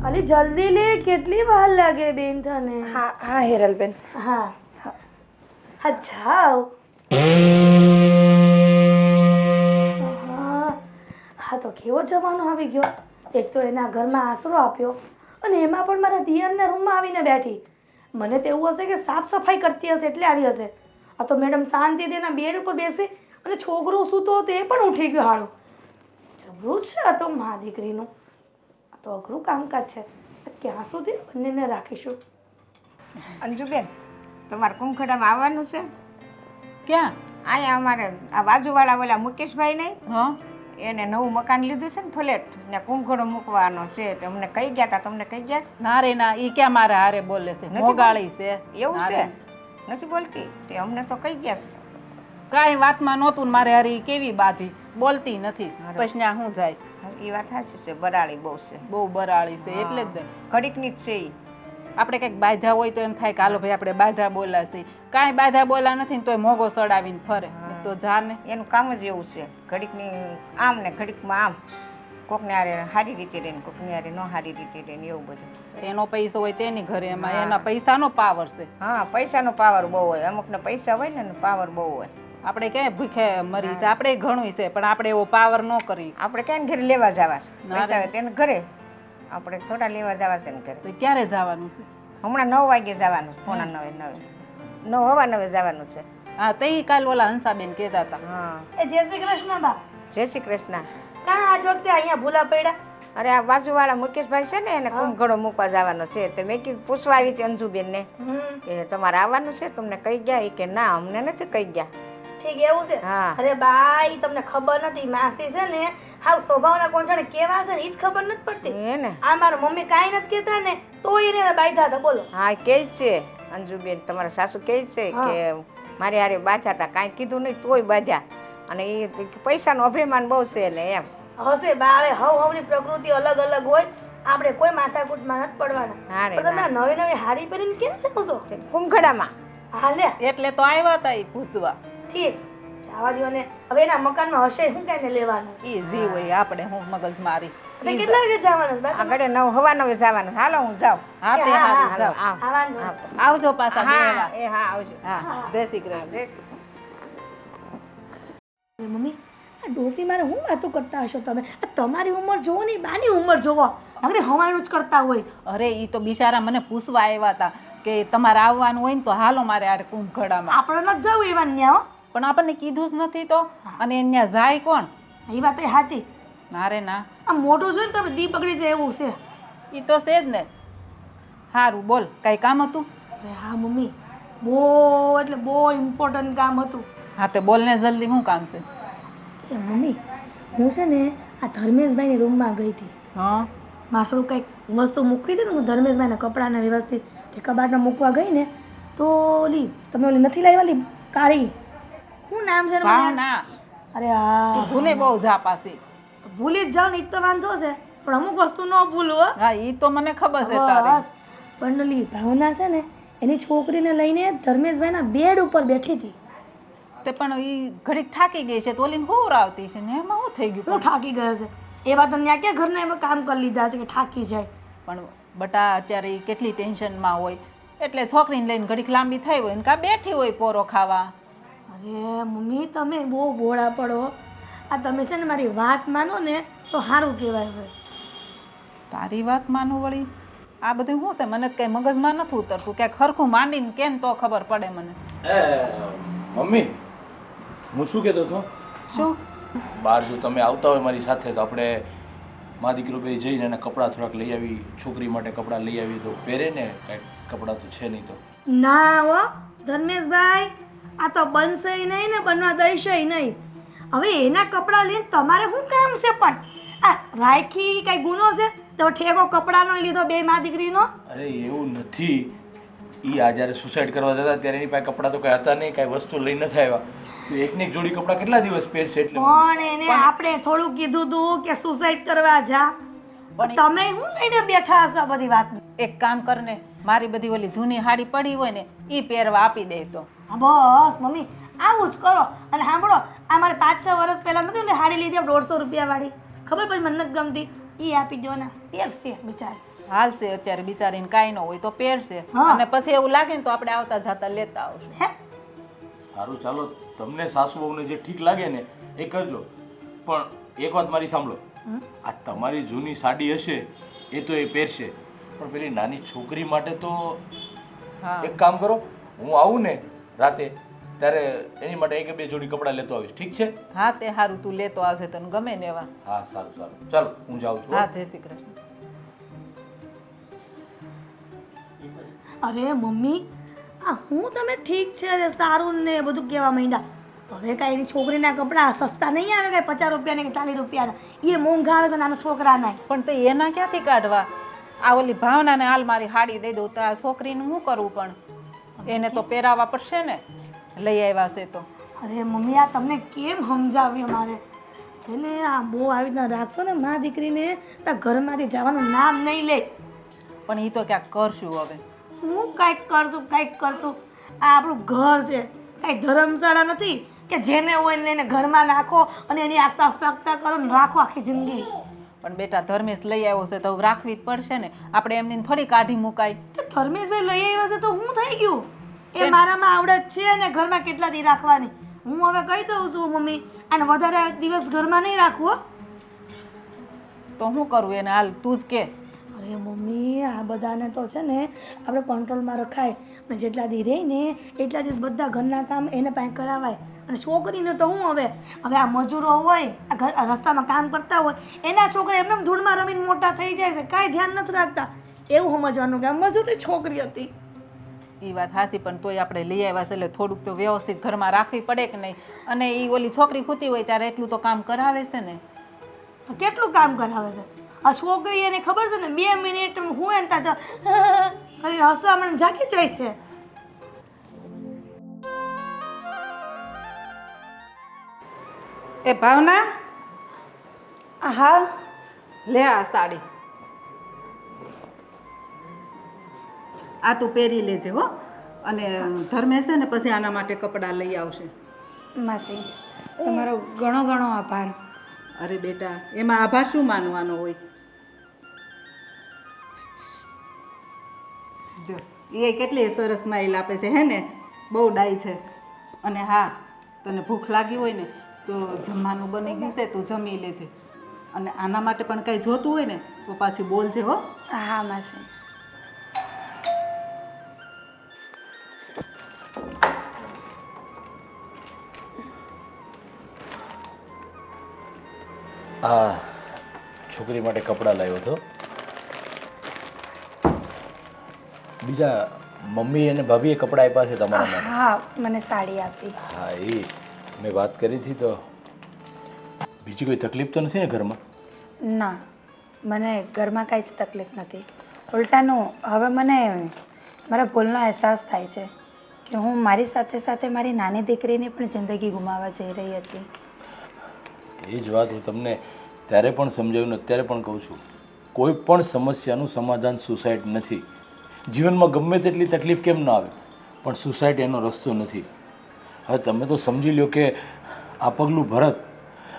અલી જલ્દી લે, કેટલી વાર લાગે બેન તને? હા હા હિરલબેન. હા હા, જાઓ. હા, તો કેવો જમાનો આવી ગયો. એક તો એના ઘરમાં આશરો આપ્યો, અને એમાં પણ મારા દિયરના રૂમમાં આવીને બેઠી. મને તો એવું હશે કે સાફ સફાઈ કરતી હશે એટલે આવી હશે. આ તો મેડમ શાંતિથી એના બેડ ઉપર બેસી અને છોકરો સૂતો હતો એ પણ ઉઠી ગયો હાળું. જબરું છે આ તો મા દીકરીનું. આ તો અઘરું કામકાજ છે. ક્યાં સુધી બંનેને રાખીશું? અંજુબેન, તમારે કુંખડામાં આવવાનું છે? ક્યાં? અહીંયા અમારે આ બાજુવાળા ઓલા મુકેશભાઈ નહીં, હા, એને નવું મકાન લીધું છે ને ફ્લેટ, ને કુંખડો મૂકવાનો છે. તો અમને કહી ગયા હતા, તમને કહી ગયા? ના રે ના, ઈ ક્યાં મારા હારે બોલે છે? મોગાળી છે. એવું ના છે? રે. નથી બોલતી? તે અમને તો કહી ગયા છે. કાંઈ વાતમાં નહોતું ને મારે હારે ઈ કેવી બાધી, બોલતી નથી. પછી ત્યાં શું જાય? એ વાત સાચી છે, બરાળી બહુ છે, બહુ બરાળી છે એટલે જ ને. ઘડીકની જ છે ઈ. આપણે કંઈક બાધા હોય તો એમ થાય કે હાલો ભાઈ આપણે બાધા બોલા છે. કાંઈ બાધા બોલા નથી ને તોય મોગો સડાવીને ફરે. તો જાને એનું કામ જ એવું છે, ઘડીકની આમ ને ઘડીકમાં આમ, કોકને હારે સારી રીતે રહે ને કોકને હારે ન સારી રીતે રહે ને એવું બધું. એનો પૈસો હોય તેની ઘરે, એમાં એના પૈસાનો પાવર છે. હા, પૈસાનો પાવર બહુ હોય, અમુકને પૈસા હોય ને પાવર બહુ હોય. આપણે ક્યાંય ભૂખે મરી છે, આપણે ઘણું છે પણ આપણે એવો પાવર ન કરી. આપણે ક્યાં ઘરે લેવા જવા છે? ના પૈસા રે. હોય તેને ઘરે, આપણે થોડા લેવા જવા છે ને ઘરે. તો ક્યારે જવાનું છે? હમણાં 9 વાગે જવાનું છે, પોણા 9 જવાનું છે. હા, તે કાલ ઓલા હંસાબેન કહેતા હતા. હા, એ જય શ્રી કૃષ્ણ બા. જય શ્રી કૃષ્ણ. કાં આજ વખતે અહીંયા ભૂલા પડ્યા? અરે આ બાજુવાળા મુકેશભાઈ છે ને, એને કુંભઘડો મૂકવા જવાનો છે. તો મેં કીધું પૂછવા આવી હતી અંજુબેનને કે તમારે આવવાનું છે, તમને કહી ગયા? એ કે ના, અમને નથી કહી ગયા. ઠીક, એવું છે? હા. અરે બા, ઈ તમને ખબર નથી, માસી છે ને હાવ સ્વભાવના કોણછાણે કેવા છે ને ઈ જ ખબર નથી પડતી. એ ને. આ મારા મમ્મી કાંઈ નથી કહેતા ને તોય એને બાંધ્યા હતા. બોલો. હા, કે છે અંજુબેન, તમારા સાસુ કે છે કે મારે હારે બાંધ્યા હતા, કાંઈ કીધું નહીં તોય બાંધ્યા. અને એ પૈસાનો અભિમાન બહુ છે ને એમ. હશે બા, હવે હવની પ્રકૃતિ અલગ અલગ હોય, આપણે કોઈ માથાકૂટમાં નથી પડવાના. હા રે, પણ તમે આ નવી નવી હાડી પહેરીને ક્યાં જાઓ છો? કુંભઘડામાં. હા લે, એટલે તો આવ્યા હતા એ પૂછવા. ઠીક, જવા દ્યો ને. હવે એના મકાનમાં હશે શું કાંઈને લેવાનું? એ જી હોય, આપણે હું મગજ મારી. તમે કેટલા વાગે જવાના છો બા? આગળ 9 જવાનું. હાલો હું જાઉં. હા, તે હા, હારું, હા, જાઓ. આવ. આવવાનું. આવજો પાછા હા, બેવા. એ હા, આવજો. હા, જય શ્રી કૃષ્ણ. જય શ્રી કૃષ્ણ. મમ્મી, આ ડોસી મારે હું વાતો કરતા હશો તમે? આ તમારી ઉંમર જોવો ને બાની ઉંમર જોવો, અરે હવાયણું જ કરતા હોય. અરે ઈ તો બિચારા મને પૂછવા આવ્યા હતા કે તમારે આવવાનું હોય ને તો હાલો મારે આ કુંભઘડામાં. આપણે નથી જવું એવા ન્યા. પણ આપણને કીધું જ નથી તો. અને ત્યાં જાય કોણ? એ વાત એ સાચી. ના રે ના, આ મોટું જોઈને તમે દી બગડી જાય એવું છે. ઈ તો છે જ ને. સારું, બોલ, કાંઈ કામ હતું? અરે હા મમ્મી, બહુ એટલે બહુ ઇમ્પોર્ટન્ટ કામ હતું. હા, તે બોલ ને જલ્દી, શું કામ છે? એ મમ્મી, હું છે ને આ ધર્મેશભાઈની રૂમમાં ગઈ હતી. હા, મારું કંઈક વસ્તુ મૂકવી હતી ને, હું ધર્મેશભાઈના કપડાને વ્યવસ્થિત તે કબાટમાં મૂકવા ગઈ ને તો ઓલી તમે ઓલી નથી લાવી વાલી કાળી, શું નામ છે એનું મને? ભાવના. અરે હા, ભૂલે બહુ જા પાછી. ભૂલી જ જાઓ ને એ તો વાંધો છે, પણ અમુક વસ્તુ ન ભૂલું હો. હા, ઈ તો મને ખબર છે તારી. બસ, પણ ઓલી ભાવના છે ને એની છોકરીને લઈને ધર્મેશભાઈના બેડ ઉપર બેઠી હતી. તે પણ ઈ ઘડીક થાકી ગઈ છે તો ઓલીને હોવરાવતી છે ને એમાં શું થઈ ગયું? હું થાકી ગયો છે એવા તો ત્યાં ક્યાં ઘરના એમાં કામ કરી લીધા છે કે થાકી જાય? પણ બટા અત્યારે ઈ કેટલી ટેન્શનમાં હોય એટલે છોકરીને લઈને ઘડીક લાંબી થઈ હોય ને કાં બેઠી હોય પોરો ખાવા. અરે મમ્મી, તમે બહુ ભોળા પડો. આ તમે છે ને મારી વાત માનો ને તો સારું કહેવાય. હવે તારી વાત માનું વળી? આ બધું શું છે? મને કઈ મગજમાં નથી ઉતરતું. ક્યાંક ખરખું માંડીને કેમ તો ખબર પડે મને. મમ્મી, હું શું કહેતો હતો? શું? બહાર જો તમે આવતા હોય મારી સાથે તો આપણે મા દીકરો બે જઈને એના કપડાં થોડાક લઈ આવી, છોકરી માટે કપડાં લઈ આવી તો પહેરે ને, કાંઈક કપડાં તો છે નહીં તો. ના હો ધર્મેશભાઈ, આ તો બનશે નહીં ને બનવા દઈશે નહીં. હવે એના કપડાં લઈને તમારે શું કામ છે? પણ આ રાખી કઈ ગુનો છે? તો ઠેકો કપડાનો લીધો બે મા દીકરીનો? અરે એવું નથી. એ આ જ્યારે સુસાઇડ કરવા જતા ત્યારે એની પાસે કપડાં તો કાંઈ હતા નહીં, કાંઈ વસ્તુ લઈ નથી આવ્યા. તો એકને એક જોડી કપડાં કેટલા દિવસ પહેરશે? એટલે પણ એને આપણે થોડું કીધું તું કે સુસાઇડ કરવા જા, પણ તમે શું લઈને બેઠા હશો બધી વાત? એક કામ કરને, મારી બધી ઓલી જૂની હાડી પડી હોય ને એ પહેરવા આપી દે તો. બસ મમ્મી આવું જ કરો. અને સાંભળો, આ મારે 5-6 વર્ષ પહેલા નથી ને હાડી લીધી 150 રૂપિયા વાળી, ખબર પછી મને નથી ગમતી, એ આપી દો ને, પહેરશે બિચારી. હાલશે અત્યારે બિચારીને કાંઈ ન હોય તો પહેરશે, હા. અને પછી એવું લાગે ને તો આપણે આવતા જતા લેતા આવશું. હે સારું, ચાલો, તમને સાસુ વહુને જે ઠીક લાગે ને એ કરજો. પણ એક વાત મારી સાંભળો, આ તમારી જૂની સાડી હશે એ તો એ પહેરશે, પણ પેલી નાની છોકરી માટે તો હા એક કામ કરો, હું આવું ને રાતે ત્યારે એની માટે એક બે જોડી કપડાં લેતો આવીશ, ઠીક છે? હા તે સારું, તું લેતો આવશે તને ગમે ને એવા. હા સારું સારું, ચાલો હું જાઉં છું. હા જય શ્રી કૃષ્ણ. અરે મમ્મી, આ હું તમે ઠીક છે અરે સારું ને બધું કહેવા માંડ્યા. હવે કાંઈ એની છોકરીના કપડાં સસ્તા નહીં આવે, કાંઈ 50 રૂપિયાના કે 40 રૂપિયાના, એ મોંઘા આવે છે નાના છોકરાના. પણ તો એના ક્યાંથી કાઢવા? આ ઓલી ભાવનાને હાલ મારી હાડી દઈ દઉં તો આ છોકરીને શું કરવું? પણ એને તો પહેરાવવા પડશે ને, લઈ આવ્યા છે તો. અરે મમ્મી, આ તમને કેમ સમજાવ્યું મારે? છે ને આ બહુ આવી રીતના રાખશો ને મા દીકરીને, તો ઘરમાંથી જવાનું નામ નહીં લે. પણ એ તો ક્યાંક કરશું હવે. હું કાંઈક કરશું, કાંઈક કરશું. આ આપણું ઘર છે, કાંઈ ધર્મશાળા નથી કે જેને હોય ને એને ઘરમાં નાખો અને એની આગતા સગતા કરો ને રાખો આખી જિંદગી. પણ બેટા ધર્મેશ લઈ આવ્યો છે તો રાખવી જ પડશે ને, આપણે એમની થોડી કાઢી મુકાય. તો ધર્મેશભાઈ લઈ આવ્યા છે તો હું થઈ ગયું? એ મારામાં આવડત છે ને ઘરમાં કેટલા દી રાખવાની. હું હવે કહી દઉં છું મમ્મી, અને વધારે દિવસ ઘરમાં નહીં રાખવું. તો શું કરવું એને? હાલ તું જ કે. અરે મમ્મી, આ બધાને તો છે ને આપણે કંટ્રોલમાં રખાય, અને જેટલા દી રહે ને એટલા દિવસ બધા ઘરના કામ એને પાસે કરાવાય. અને છોકરીને તો હું હવે આ મજૂરો હોય, આ ઘર રસ્તામાં કામ કરતા હોય, એના છોકરા એમને ધૂળમાં રમીને મોટા થઈ જાય છે, કાંઈ ધ્યાન નથી રાખતા. એવું સમજવાનું કે આ મજૂરી છોકરી હતી. એ વાત સાચી, પણ તોય આપણે લઈ આવ્યા છે એટલે થોડુંક તો વ્યવસ્થિત ઘરમાં રાખવી પડે કે નહીં? અને એ ઓલી છોકરી ખૂતી હોય ત્યારે એટલું તો કામ કરાવે છે ને. તો કેટલું કામ કરાવે છે આ છોકરી? એને ખબર છે ને 2 મિનિટ હું એને તો કરીને હસવા મને જાગી જાય છે. એ ભાવના, હા લે આ સાડી, આ તું પહેરી લેજે હો. અને ધર્મેશ છે ને પછી આના માટે કપડાં લઈ આવશે. માસી, તમારો ઘણો ઘણો આભાર. અરે બેટા, એમાં આભાર શું માનવાનો હોય? જો એ કેટલી સરસ સ્માઈલ આપે છે, હે ને? બહુ ડાઈ છે. અને હા, તને ભૂખ લાગી હોય ને તો જમવાનું બની ગયું છે, તું જમી લેજે. અને આના માટે પણ કંઈ જોતું હોય ને તો પાછી બોલજે હો. હા માસી. આ છોકરી માટે કપડાં લાવ્યો હતો. બીજા મમ્મી અને ભાભીએ કપડાં આપ્યા છે તમારા માટે? હા, મને સાડી આપી. હા, એ મેં વાત કરી હતી. તો બીજી કોઈ તકલીફ તો નથી ને ઘરમાં? ના, મને ઘરમાં કાંઈ જ તકલીફ નથી. ઉલટાનું હવે મને મારા ભૂલનો અહેસાસ થાય છે કે હું મારી સાથે સાથે મારી નાની દીકરીની પણ જિંદગી ગુમાવવા જઈ રહી હતી. એ જ વાત હું તમને ત્યારે પણ સમજાવ્યું, અત્યારે પણ કહું છું, કોઈ પણ સમસ્યાનું સમાધાન સુસાઇડ નથી. જીવનમાં ગમે તેટલી તકલીફ કેમ ન આવે, પણ સુસાઇડ એનો રસ્તો નથી. હવે તમે તો સમજી લો કે આ પગલું ભરત,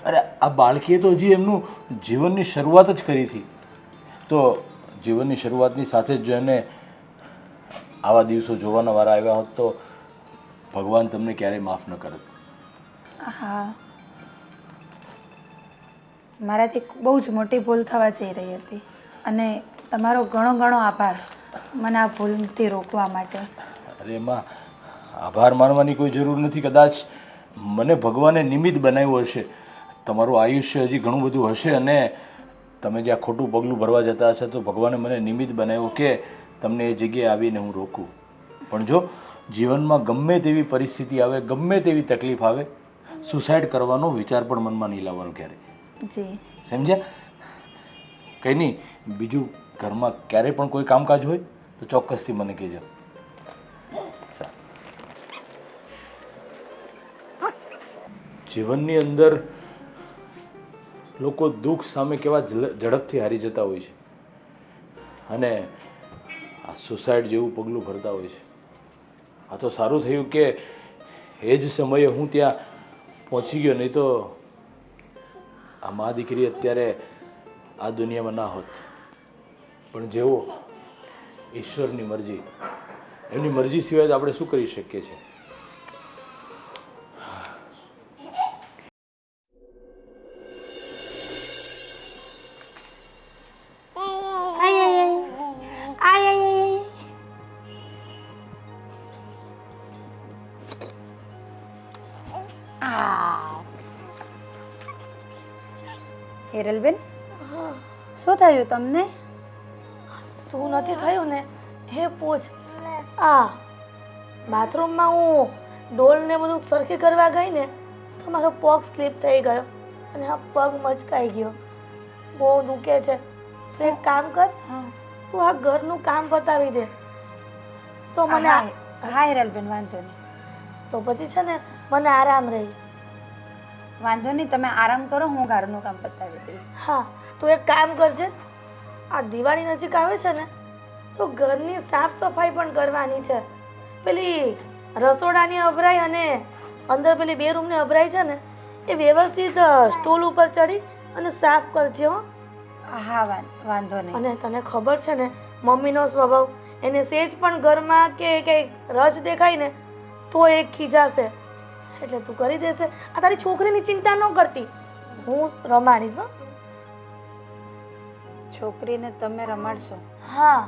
અરે આ બાળકીએ તો હજી એમનું જીવનની શરૂઆત જ કરી હતી. તો જીવનની શરૂઆતની સાથે જ જો એને આવા દિવસો જોવાના વારા આવ્યા હોત તો ભગવાન તમને ક્યારેય માફ ન કરત. હા, મારાથી બહુ જ મોટી ભૂલ થવા જઈ રહી હતી અને તમારો ઘણો ઘણો આભાર મને આ ભૂલથી રોકવા માટે. અરે એમાં આભાર માનવાની કોઈ જરૂર નથી. કદાચ મને ભગવાને નિમિત્ત બનાવ્યું હશે. તમારું આયુષ્ય હજી ઘણું બધું હશે અને તમે જ્યાં ખોટું પગલું ભરવા જતા હશો તો ભગવાને મને નિમિત્ત બનાવ્યો કે તમને એ જગ્યાએ આવીને હું રોકું. પણ જો જીવનમાં ગમે તેવી પરિસ્થિતિ આવે, ગમે તેવી તકલીફ આવે, સુસાઇડ કરવાનો વિચાર પણ મનમાં નહીં લાવવાનો ક્યારે. જી સમજ્યા? કંઈ નહીં, બીજું ઘરમાં ક્યારે પણ કોઈ કામકાજ હોય તો ચોક્કસથી મને કહેજો. જીવનની અંદર લોકો દુઃખ સામે કેવા ઝડપથી હારી જતા હોય છે અને આ સુસાઇડ જેવું પગલું ભરતા હોય છે. આ તો સારું થયું કે એ જ સમયે હું ત્યાં પહોંચી ગયો, નહીં તો આ મા દીકરી અત્યારે આ દુનિયામાં ના હોત. પણ જેવો ઈશ્વરની મરજી, એમની મરજી સિવાય આપણે શું કરી શકીએ છીએ? હિરલબેન, શું થયું તમને? શું નથી થયું ને હે પૂછ. આ બાથરૂમમાં હું ડોલ ને બધું સરખી કરવા ગઈ ને તો મારો પગ સ્લીપ થઈ ગયો અને આ પગ મચકાઈ ગયો. બહુ દુખે છે. તો એક કામ કર, તું આ ઘરનું કામ પતાવી દે તો મને હા હિરલબેન, વાંધો નહીં. તો પછી છે ને મને આરામ રહી. વાંધો નહીં, તમે આરામ કરો, હું ઘરનું કામ પતાવી દઈશ. હા, તું એક કામ કરજે. આ દિવાળી નજીક આવે છે ને તો ઘરની સાફ સફાઈ પણ કરવાની છે. પેલી રસોડાની અભરાઈ અને અંદર પેલી બે રૂમની અભરાઈ છે ને એ વ્યવસ્થિત સ્ટૂલ ઉપર ચડી અને સાફ કરજે હો. હા વાંધો નહીં. અને તને ખબર છે ને મમ્મીનો સ્વભાવ, એને સેજ પણ ઘરમાં કે કંઈક રજ દેખાય ને તો એ ખીજાશે. એટલે તું કરી દેશે. આ તારી છોકરીની ચિંતા ન કરતી, હું રમાડીશ હો. છોકરીને તમે રમાડશો? હા.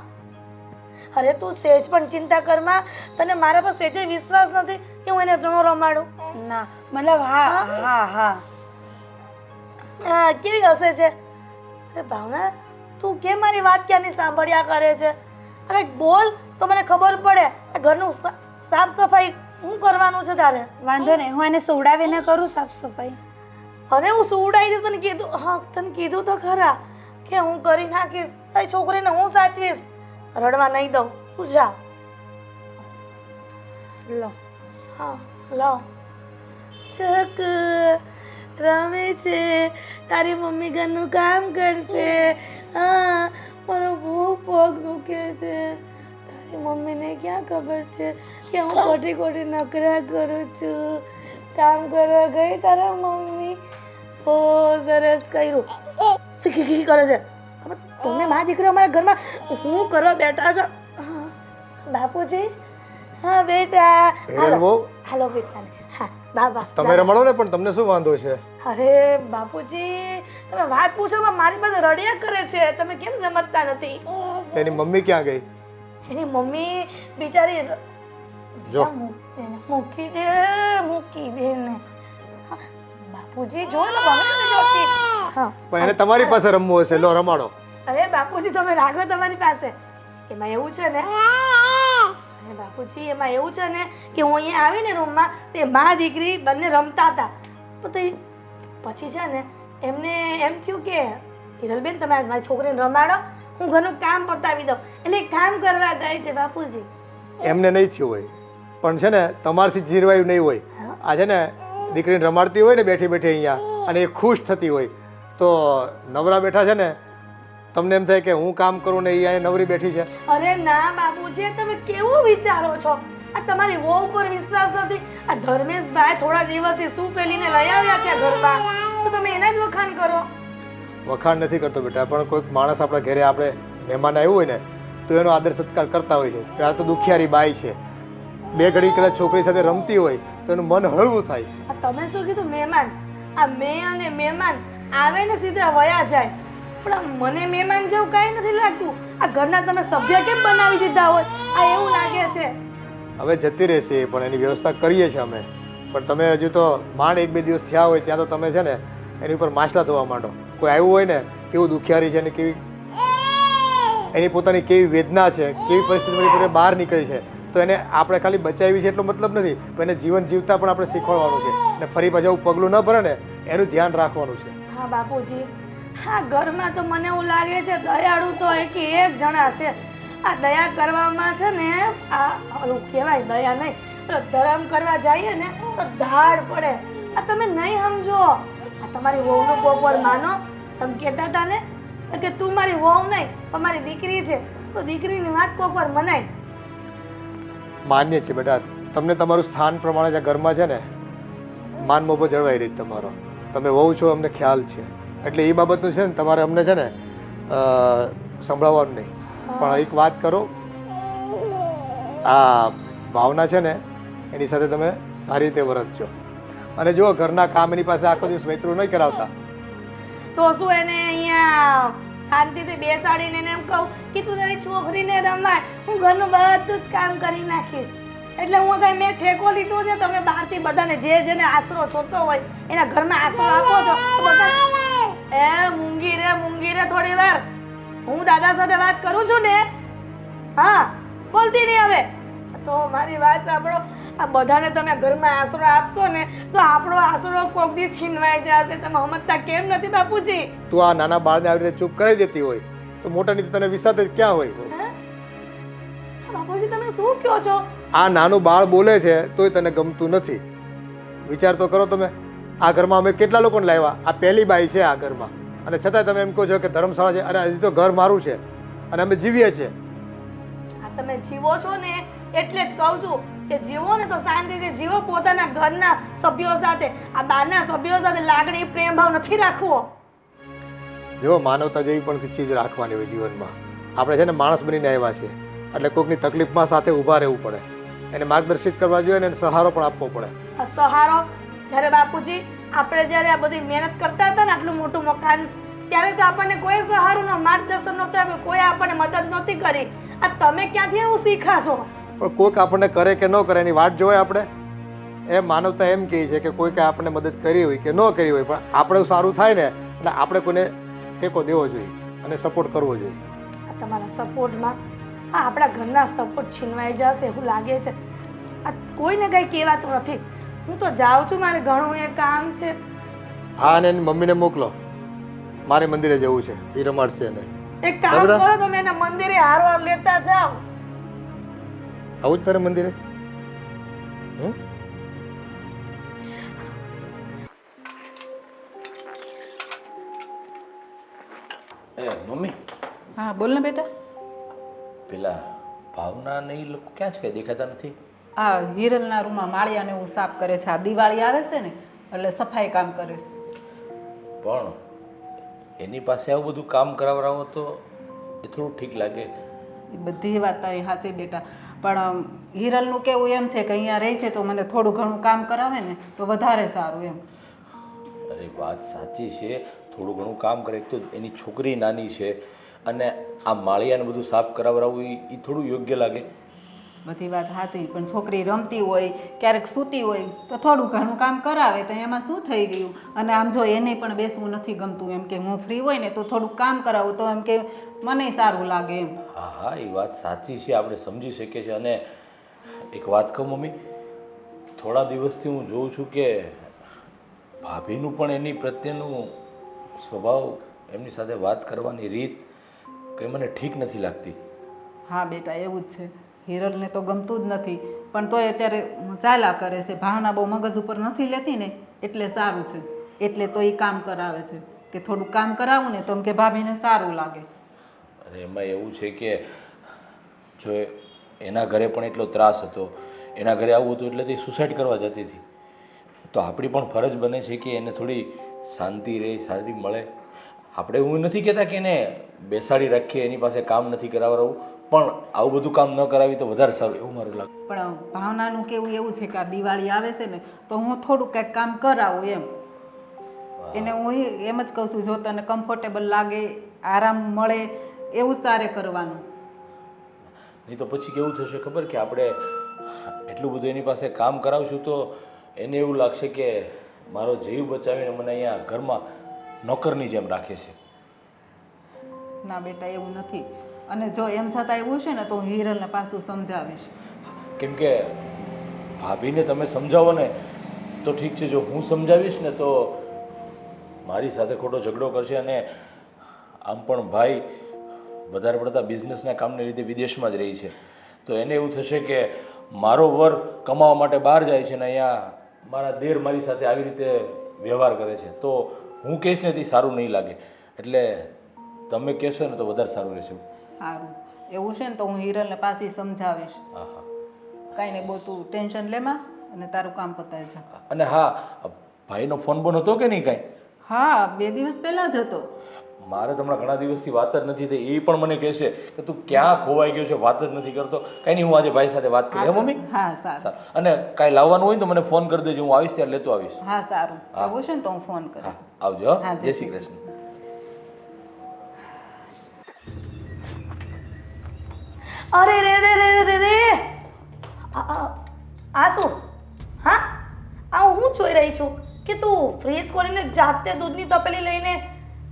અરે તું સેજ પણ ચિંતા કરમાં. તને મારા પર સેજે વિશ્વાસ નથી કે હું એને ન રમાડું? ના, મતલબ હા હા હા. કેવી હસે છે? અરે ભાવના, તું કેમ મારી વાત ક્યાંની સાંભળ્યા કરે છે? અરે બોલ તો મને ખબર પડે. આ ઘરનું સાફ સફાઈ હું કરવાનું છે તારે. વાંધો નહીં, હું એને સુવડાવીને કરું સાફ સફાઈ. અરે હું સુવડાવી દઈશ તને કીધું. હા, તને કીધું તો ખરા કે હું કરી નાખીશ. તારી છોકરીને હું સાચવીશ, રડવા નહીં દઉં. તું જા. લો. હા લાવ. ચક રમે છે, તારી મમ્મી ઘરનું કામ કરશે. હા, મારો બહુ પગ દુખે છે. તારી મમ્મીને ક્યાં ખબર છે કે હું ખોટી ખોટી નકરા કરું છું. કામ કરવા ગઈ તારા મમ્મી, બહુ સરસ કર્યું. શીખી કરે છે. તમે મા દીકરો અમારા ઘરમાં હું કરવા બેઠા છો? બાપુજી. હા બેટા, હાલો બેટા. હા બાબા, તમે રમાડો ને, પણ તમને શું વાંધો છે? અરે બાપુજી, તમે વાત પૂછો મારી પાસે રડ્યા કરે છે. તમે કેમ સમજતા નથી? એની મમ્મી ક્યાં ગઈ? એની મમ્મી બિચારી જો મૂકી દે ને. બાપુજી જો ને, ગમે જોતી. હા, પણ એને તમારી પાસે રમવું હશે. લો રમાડો. અરે બાપુજી તમે રાખો તમારી પાસે. એમાં એવું છે ને, અરે બાપુજી એમાં એવું છે ને કે હું અહીંયા આવીને રૂમમાં તે મા દીકરી બંને રમતા હતા. તો તે પછી છે ને એમને એમ થયું કે હિરલબેન તમે મારી છોકરીને રમાડો, હું ઘરનું કામ પતાવી દઉં. એટલે કામ કરવા ગઈ છે બાપુજી. એમને નહીં થયું હોય, પણ છે ને તમારથી જીરવાયું નહીં હોય. આ છે ને દીકરીને રમાડતી હોય ને બેઠી બેઠી અહીંયા, અને એ ખુશ થતી હોય, તો નવરા બેઠા છે ને તમને એમ થાય કે હું કામ કરું ને એ અહીંયા નવરી બેઠી છે. અરે ના બાપુજી, તમે કેવું વિચારો છો? આ તમારી વહુ ઉપર વિશ્વાસ નથી? આ ધર્મેશભાઈ થોડા દિવસથી શું પેલીને લઈ આવ્યા છે ઘરમાં, તો તમે એના જ વખાણ કરો. વખાણ નથી કરતો બેટા, પણ કોઈક માણસ આપણા ઘરે આપણે મહેમાન આવ્યું હોય ને તો એનો આદર સત્કાર કરતા હોય છે. ત્યારે તો દુખિયારી બાઈ છે, બે ઘડી કદાચ છોકરી સાથે રમતી હોય તો એનું મન હળવું થાય. તમે શું કીધું? મહેમાન? આ મેં અને મહેમાન આવે ને સીધા વયા જાય. પણ મને મહેમાન જેવું કાંઈ નથી લાગતું. આ ઘરના તમે સભ્ય કેમ બનાવી દીધા હોય આ એવું લાગે છે. હવે જતી રહેશે, પણ એની વ્યવસ્થા કરીએ છીએ અમે. પણ તમે હજુ તો માંડ 1-2 દિવસ થયા હોય ત્યાં તો તમે છે ને એની ઉપર માછલા ધોવા માંડો. કોઈ આવ્યું હોય ને કેવું દુખિયારી છે અને કેવી એની પોતાની કેવી વેદના છે, કેવી પરિસ્થિતિમાંથી પોતે બહાર નીકળી છે. તો એને આપણે ખાલી બચાવી છે એટલો મતલબ નથી, પણ એને જીવન જીવતા પણ આપણે શીખવાડવાનું છે. અને ફરી પાછું આવું પગલું ન ભરે ને એનું ધ્યાન રાખવાનું છે. હા બાપુજી, હા ઘરમાં તો મને એવું લાગે છે દયાળુ તો એક જણા છે. આ દયા કરવામાં છે ને આ ઓલું કહેવાય દયા નહીં, પેલો ધર્મ કરવા જઈએ ને તો ધાડ પડે. આ તમે નહીં સમજો. આ તમારી વહુનો કોકવાર માનો. તમે કહેતા હતા ને કે તું મારી વહુ નહીં પણ મારી દીકરી છે, તો દીકરીની વાત કોકવાર મનાય. માન્ય છે બેટા, તમને તમારું સ્થાન પ્રમાણે જે ઘરમાં છે ને માન મોભો જળવાઈ રહી તમારો. તમે વહુ છો અમને ખ્યાલ છે, એટલે એ બાબતનું છે ને તમારે અમને છે ને સંભળાવવાનું નહીં. પણ એક વાત કરો, આ ભાવના છે ને એની સાથે તમે સારી રીતે વર્તજો. અને જો ઘરના કામ એની પાસે આખો દિવસ વેતરું નહીં કરાવતા. તો શું એને અહીંયા શાંતિથી બેસાડીને એને એમ કહું કે તું તારી છોકરીને રમાડ, હું ઘરનું બધું જ કામ કરી નાખીશ. એટલે હું કઈ મેં ઠેકો લીધો છે, તમે બહારથી બધાને જે જેને આશરો જોતો હોય એના ઘરમાં આશરો આપો છો. એ મૂંગી રે થોડી વાર, હું દાદા સાથે વાત કરું છું ને. હા બોલતી નહીં હવે તો મારી વાત સાંભળો. આ બધાને તમે ઘરમાં આશરો આપશો ને તો આપણો આશરો કોક દી છીનવાઈ જશે. તમે સમજતા કેમ નથી બાપુજી? તું આ નાના બાળને આવી રીતે ચૂપ કરી દેતી હોય તો મોટાની તો તને વિશ્વાસ જ ક્યાં હોય? બાપુજી તમે શું કહો છો? આ નાનું બાળ બોલે છે તોય તને ગમતું નથી. વિચાર તો કરો તમે. આ ઘરમાં અમે કેટલા લોકોને લાવ્યા, આ પહેલી બાઈ છે આ ઘરમાં, અને છતાંય તમે એમ કહો છો કે ધર્મશાળા છે. અરે હજી તો ઘર મારું છે અને અમે જીવીએ છીએ. આ તમે જીવો છો ને એટલે જ કહું છું કે જીવો ને તો શાંતિથી જીવો પોતાના ઘરના સભ્યો સાથે. આ બહારના સભ્યો સાથે લાગણી પ્રેમ ભાવ નથી રાખવો. જો માનવતા જેવી પણ ચીજ રાખવાની હોય જીવનમાં. આપણે છે ને માણસ બનીને આવ્યા છે, એટલે કોઈકની તકલીફમાં સાથે ઊભા રહેવું પડે, એને માર્ગદર્શિત કરવા જોઈએ અને એને સહારો પણ આપવો પડે. આ સહારો જ્યારે બાપુજી આપણે જ્યારે આ બધી મહેનત કરતા હતા ને આટલું મોટું મકાન, ત્યારે તો આપણને કોઈ સહારો ન માર્ગદર્શન નહોતું આપ્યું, કોઈ આપણને મદદ નહોતી કરી. આ તમે ક્યાંથી એવું શીખાશો? પણ કોઈક આપણને કરે કે ન કરે એની વાટ જોવાય આપણે. એ માનવતા એમ કહે છે કે કોઈકે આપણને મદદ કરી હોય કે ન કરી હોય, પણ આપણે સારું થાય ને એટલે આપણે કોઈને ટેકો દેવો જોઈએ અને સપોર્ટ કરવો જોઈએ. આ તમારા સપોર્ટમાં આ આપણા ઘરના સપોર્ટ છીનવાઈ જશે એવું લાગે છે. આ કોઈને કંઈ કહેવાતું નથી. હું તો જાઉં છું, મારે ઘણું એ કામ છે. હા, અને એની મમ્મીને મોકલો, મારે મંદિરે જવું છે, એ રમાડશે એને. એક કામ કરો, તમે એના મંદિરે હારવાર લેતા જાઓ. આવું જ તારે મંદિરે? મમ્મી. હા બોલ ને બેટા. પેલા ભાવના ને એ લોકો ક્યાં છે, કઈ દેખાતા નથી? આ હિરલના રૂમમાં માળિયાને એવું સાફ કરે છે. આ દિવાળી આવે છે ને એટલે સફાઈ કામ કરે છે. પણ એની પાસે આવું બધું કામ કરાવરાવો તો એ થોડું ઠીક લાગે. એ બધી વાત તારી સાચી બેટા, પણ હિરલનું કેવું એમ છે કે અહીંયા રહે છે તો મને થોડું ઘણું કામ કરાવે ને તો વધારે સારું એમ. અરે વાત સાચી છે, થોડું ઘણું કામ કરે. તો એની છોકરી નાની છે અને આ માળિયાને બધું સાફ કરાવરાવવું એ થોડું યોગ્ય લાગે. બધી વાત સાચી, પણ છોકરી રમતી હોય ક્યારેક સૂતી હોય તો થોડું ઘણું કામ કરાવે તો એમાં શું થઈ ગયું. અને આમ જો એને પણ બેસવું નથી ગમતું, એમ કે હું ફ્રી હોય ને તો થોડુંક કામ કરાવું તો એમ કે મને સારું લાગે એમ. હા હા, એ વાત સાચી છે, આપણે સમજી શકીએ છીએ. અને એક વાત કહું મમ્મી, થોડા દિવસથી હું જોઉં છું કે ભાભીનું પણ એની પ્રત્યેનું સ્વભાવ, એમની સાથે વાત કરવાની રીત કંઈ મને ઠીક નથી લાગતી. હા બેટા એવું જ છે. હિરલને તો ગમતું જ નથી, પણ તોય અત્યારે ચાલ્યા કરે છે. ભાવના બહુ મગજ ઉપર નથી લેતી ને એટલે સારું છે, એટલે તો એ કામ કરાવે છે કે થોડુંક કામ કરાવું ને તો એમ કે ભાભીને સારું લાગે. અને એમાં એવું છે કે જો એના ઘરે પણ એટલો ત્રાસ હતો, એના ઘરે આવું હતું એટલે તે સુસાઇડ કરવા જતી હતી. તો આપણી પણ ફરજ બને છે કે એને થોડી શાંતિ રહે, શાંતિ મળે. આપણે એવું નથી કહેતા કે એને બેસાડી રાખીએ, એની પાસે કામ નથી કરાવવું, પણ આવું બધું કામ ન કરાવી તો વધારે સારું એવું મારું લાગે. પણ ભાવનાનું કેવું એવું છે કે આ દિવાળી આવે છે ને તો હું થોડુંક કંઈક કામ કરાવું એમ. એને હું એમ જ કહું છું, જો તને કમ્ફર્ટેબલ લાગે, આરામ મળે એવું જ તારે કરવાનું. નહીં તો પછી કેવું થશે ખબર, કે આપણે એટલું બધું એની પાસે કામ કરાવશું તો એને એવું લાગશે કે મારો જીવ બચાવીને મને અહીંયા ઘરમાં નોકરની જેમ રાખે છે. ના બેટા એવું નથી. અને જો એમ છતાં એવું છે ને તો હું હિરલને પાછું સમજાવીશ. કેમ કે ભાભીને તમે સમજાવો ને તો ઠીક છે, જો હું સમજાવીશ ને તો મારી સાથે ખોટો ઝઘડો કરશે. અને આમ પણ ભાઈ વધારે પડતા બિઝનેસના કામને લીધે વિદેશમાં જ રહી છે, તો એને એવું થશે કે મારો વર કમાવા માટે બહાર જાય છે ને અહીંયા મારા દેર મારી સાથે આવી રીતે વ્યવહાર કરે છે, તો હું કહીશ ને તે સારું નહીં લાગે. એટલે તમે કહેશો ને તો વધારે સારું રહેશે. સારું એવું છે ને તો હું હિરલને પાછી સમજાવીશ. હા હા. કાંઈ નહીં, બહુ તું ટેન્શન લેમાં અને તારું કામ પતાવી જા. અને હા, ભાઈનો ફોન બોન હતો કે નહીં કાંઈ? હા, 2 દિવસ પહેલાં જ હતો. મારે તો હમણાં ઘણા દિવસથી વાત જ નથી થઈ. એ પણ મને કહેશે કે તું ક્યાં ખોવાઈ ગયો છે, વાત જ નથી કરતો. કાંઈ નહીં, હું આજે ભાઈ સાથે વાત કરી. હે મમ્મી? હા સારું. સારું. અને કાંઈ લાવવાનું હોય ને તો મને ફોન કરી દેજો, હું આવીશ ત્યારે લેતો આવીશ. હા સારું, એવું છે ને તો હું ફોન કરીશ. હા, આવજો. હા, જય શ્રી કૃષ્ણ. અરે રે રે રે રે રે આ શું? હા, આ હું જોઈ રહી છું કે તું ફ્રીઝ ખોલીને જાતે દૂધની તપેલી લઈને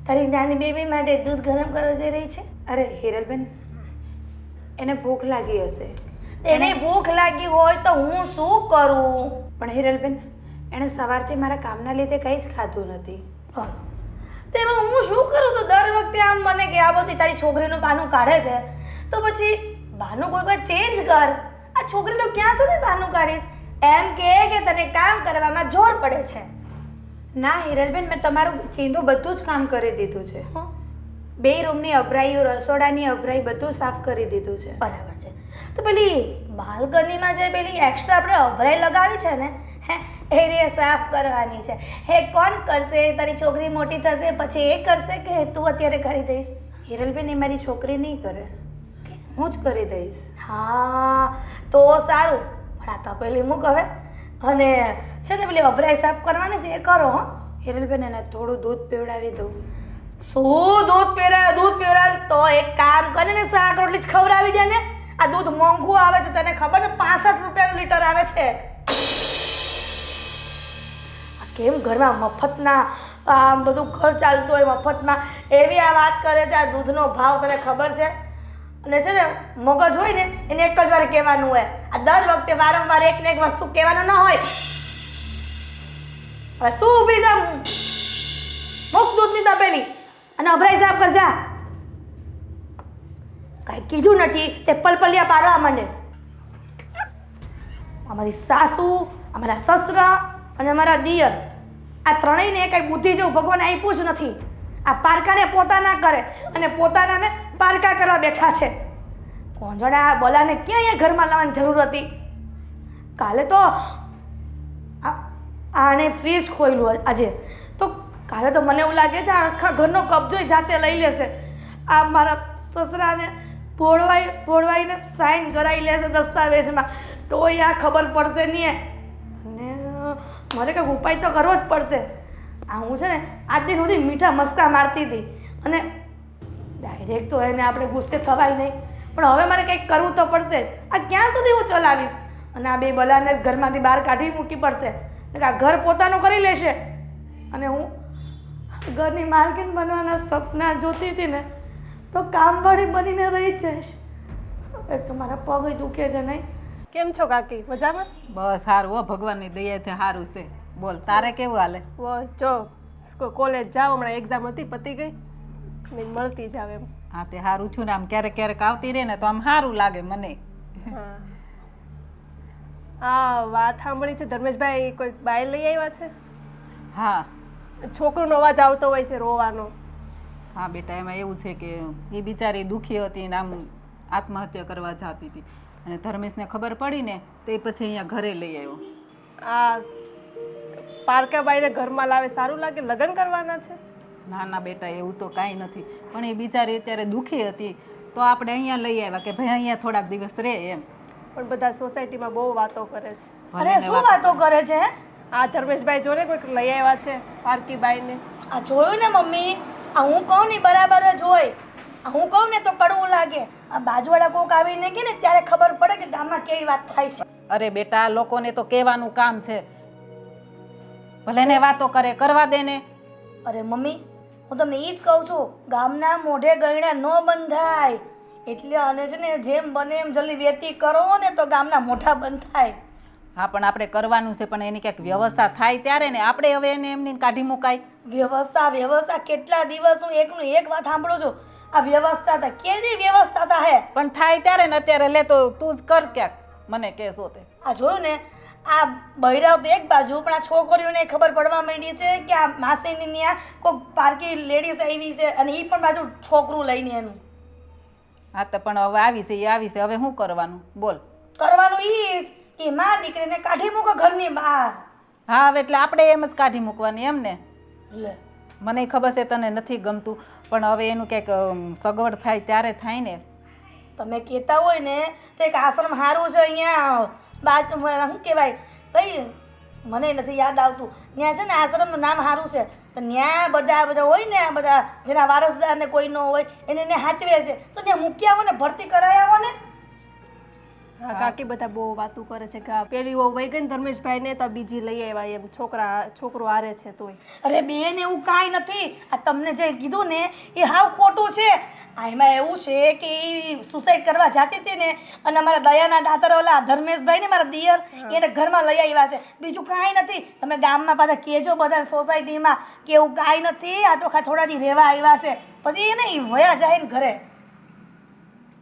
તારી નાની બેબી માટે દૂધ ગરમ કરવા જઈ રહી છે. અરે હિરલબેન, એને ભૂખ લાગી હશે. એને ભૂખ લાગી હોય તો હું શું કરું? પણ હિરલબેન, એણે સવારથી મારા કામના લીધે કંઈ જ ખાધું નથી. તેમાં હું શું કરું? તો દર વખતે આમ મને કે આ બધી તારી છોકરીનું બહાનું કાઢે છે, તો પછી બહાનું કોઈ કોઈ ચેન્જ કર. આ છોકરીનું ક્યાં સુધી બહાનું કાઢીશ? એમ કે તને કામ કરવામાં જોર પડે છે. ના હિરલબેન, મેં તમારું ચીંધું બધું જ કામ કરી દીધું છે. 2 રૂમની અભરાઈઓ, રસોડાની અભરાઈ બધું સાફ કરી દીધું છે. બરાબર છે. તો પેલી બાલ્કનીમાં જે પેલી એક્સ્ટ્રા આપણે અભરાઈ લગાવી છે ને, એ સાફ કરવાની છે. હે કોણ કરશે? તારી છોકરી મોટી થશે પછી એ કરશે કે તું અત્યારે કરી દઈશ? હિરલબેન, એ મારી છોકરી નહીં કરે, હું જ કરી દઈશ. હા તો સારું, પણ આ તપેલી મૂક હવે. અને છે ને પેલી અભરાઈ સાફ કરવાની છે એ કરો. હો હિરલબેન, એને થોડું દૂધ પીવડાવી દઉં. શું દૂધ પીવડાવે? દૂધ પીવડાવે તો એક કામ કરે ને, શાક રોટલી જ ખવડાવી દે ને. આ દૂધ મોંઘું આવે છે, તને ખબર છે? 65 રૂપિયાનું લીટર આવે છે. આ કેમ ઘરમાં મફતના આ બધું ઘર ચાલતું હોય મફતમાં, એવી આ વાત કરે છે. આ દૂધનો ભાવ તને ખબર છે? અને છે ને મગજ હોય ને એને એક જ વાર કહેવાનું હોય. આ દર વખતે વારંવાર એક ને એક વસ્તુ કહેવાનું ન હોય. હવે શું ઊભી છે? મૂક દૂધની તપેલી અને અભરાઈ સાફ કર જા. કાંઈ કીધું નથી તે પલપલિયા પાડવા માંડે. અમારી સાસુ, અમારા સસરા અને અમારા દિયર, આ ત્રણેયને કાંઈ બુદ્ધિ જેવું ભગવાન આપ્યું જ નથી. આ પારકાને પોતાના કરે અને પોતાનાને પારકા કરવા બેઠા છે. કોણ જાણે આ બલાને ક્યાં અહીંયા ઘરમાં લાવવાની જરૂર હતી? કાલે તો આણે ફ્રીજ ખોલ્યું આજે, તો કાલે તો મને એવું લાગે છે આખા ઘરનો કબજો જાતે લઈ લેશે. આ મારા સસરાને ભોળવાઈને સાઈન કરાવી લેશે દસ્તાવેજમાં, તોય આ ખબર પડશે નહીં. અને મારે કંઈક ઉપાય તો કરવો જ પડશે. આ હું છે ને આજ દિન સુધી મીઠા મસ્કા મારતી હતી અને ડાયરેક્ટ તો એને આપણે ગુસ્સે થવાય નહીં, પણ હવે મારે કંઈક કરવું તો પડશે. આ ક્યાં સુધી હું ચલાવીશ? અને આ બે બલાને ઘરમાંથી બહાર કાઢી મૂકી પડશે. આ ઘર પોતાનું કરી લેશે અને હું ઘરની માલકીન બનવાના સપના જોતી હતી ને, તો કામવાળી બનીને રહી જઈશ. એક તો મારા પગ દુખે છે. નહીં કેમ છો કાકી? મજામાં? બસ સારું હો, ભગવાનની દયાથી સારું છે. બોલ, તારે કેવું હાલે? બસ જો કોલેજ જાવ, હમણાં એક્ઝામ હતી, પતી ગઈ, મેં મળતી જાવ એમ. હા તે સારું છું ને, આમ ક્યારેક ક્યારેક આવતી રહે ને તો આમ સારું લાગે મને. હા, વાત સાંભળી છે ધર્મેશભાઈ કોઈક બાઈ લઈ આવ્યા છે. હા છોકરોનો અવાજ આવતો હોય છે રોવાનો. હા બેટા, એમાં એવું છે કે એ બિચારી દુઃખી હતી ને આમ આત્મહત્યા કરવા જતી હતી, અને ધર્મેશને ખબર પડી ને તો એ પછી અહીંયા ઘરે લઈ આવ્યો. આ પારકાબાઈને ઘરમાં લાવે સારું લાગે? લગ્ન કરવાના છે? ના ના બેટા, એવું તો કાંઈ નથી, પણ એ બિચારી અત્યારે દુઃખી હતી તો આપણે અહીંયા લઈ આવ્યા કે ભાઈ અહીંયા થોડાક દિવસ રહે એમ. પણ બધા સોસાયટીમાં બહુ વાતો કરે છે. અરે શું વાતો કરે છે? આ ધર્મેશભાઈ જોને કોઈક લઈ આવ્યા છે પારકીબાઈને. આ જોયું ને મમ્મી, આ હું કહું ને બરાબર જ હોય. આ હું કહું ને તો કડવું લાગે. આ બાજુવાળા કોક આવીને કે ને ત્યારે ખબર પડે કે ગામમાં કેવી વાત થાય છે. અરે બેટા, લોકોને તો કહેવાનું કામ છે, ભલે ને વાતો કરે, કરવા દે ને. અરે મમ્મી, હું તમને એ જ કહું છું, ગામના મોઢે ગયણા ન બંધાય. એટલે અને છે ને જેમ બને એમ જલ્દી વેતી કરો ને તો ગામના મોઢા બંધ થાય. હા પણ આપણે કરવાનું છે, પણ એની ક્યાંક વ્યવસ્થા થાય ત્યારે ને આપણે હવે એને એમની કાઢી મુકાય. વ્યવસ્થા વ્યવસ્થા કેટલા દિવસ હું એકનું એક વાત સાંભળું છું. આ વ્યવસ્થા થાય કેદી વ્યવસ્થા થાય? પણ થાય ત્યારે ને અત્યારે લે તો તું જ કર ક્યાંક, મને કહેશો તે. આ જોયું ને, આ બૈરાવ તો એક બાજુ, પણ આ છોકરીઓને ખબર પડવા માંડી છે કે આ માસીની ત્યાં કોઈ પારકી લેડીઝ આવી છે અને એ પણ બાજુ છોકરું લઈને એનું. હા તો પણ હવે આવી છે એ આવી છે, હવે શું કરવાનું બોલ. કરવાનું ઈ જ કે માં દીકરીને કાઢી મૂકો ઘરની બહાર. હા હવે એટલે આપણે એમ જ કાઢી મૂકવાની એમ ને. લે મને ખબર છે તને નથી ગમતું, પણ હવે એનું કંઈક સગવડ થાય ત્યારે થાય ને. તમે કહેતા હોય ને તો એક આશ્રમ સારું છે અહીંયા બાદ શું કહેવાય કઈ મને નથી યાદ આવતું. ત્યાં છે ને આશ્રમનું નામ સારું છે, તો ત્યાં બધા હોય ને બધા જેના વારસદાર ને કોઈ ન હોય એને સાચવે છે, તો ત્યાં મૂકી આવો ને ભરતી કરાવી આવો ને. હા કાકી બધા બહુ વાતું કરે છે કે પેલી વહુ વહી ગઈ ને ધર્મેશભાઈ ને તો બીજી લઈ આવ્યા એમ, છોકરો હારે છે તોય. અરે બેન એવું કાંઈ નથી. આ તમને જે કીધું ને એ હાવ ખોટું છે. આ એમાં એવું છે કે એ સુસાઇડ કરવા જતી હતી ને અને અમારા દયાના દાતર ઓલા ધર્મેશભાઈ ને મારા દિયર એને ઘરમાં લઈ આવ્યા છે, બીજું કાંઈ નથી. તમે ગામમાં પાછા કહેજો બધા સોસાયટીમાં કે એવું કાંઈ નથી, આ તો થોડા દી રહેવા આવ્યા છે, પછી એને વયા જાય ને ઘરે.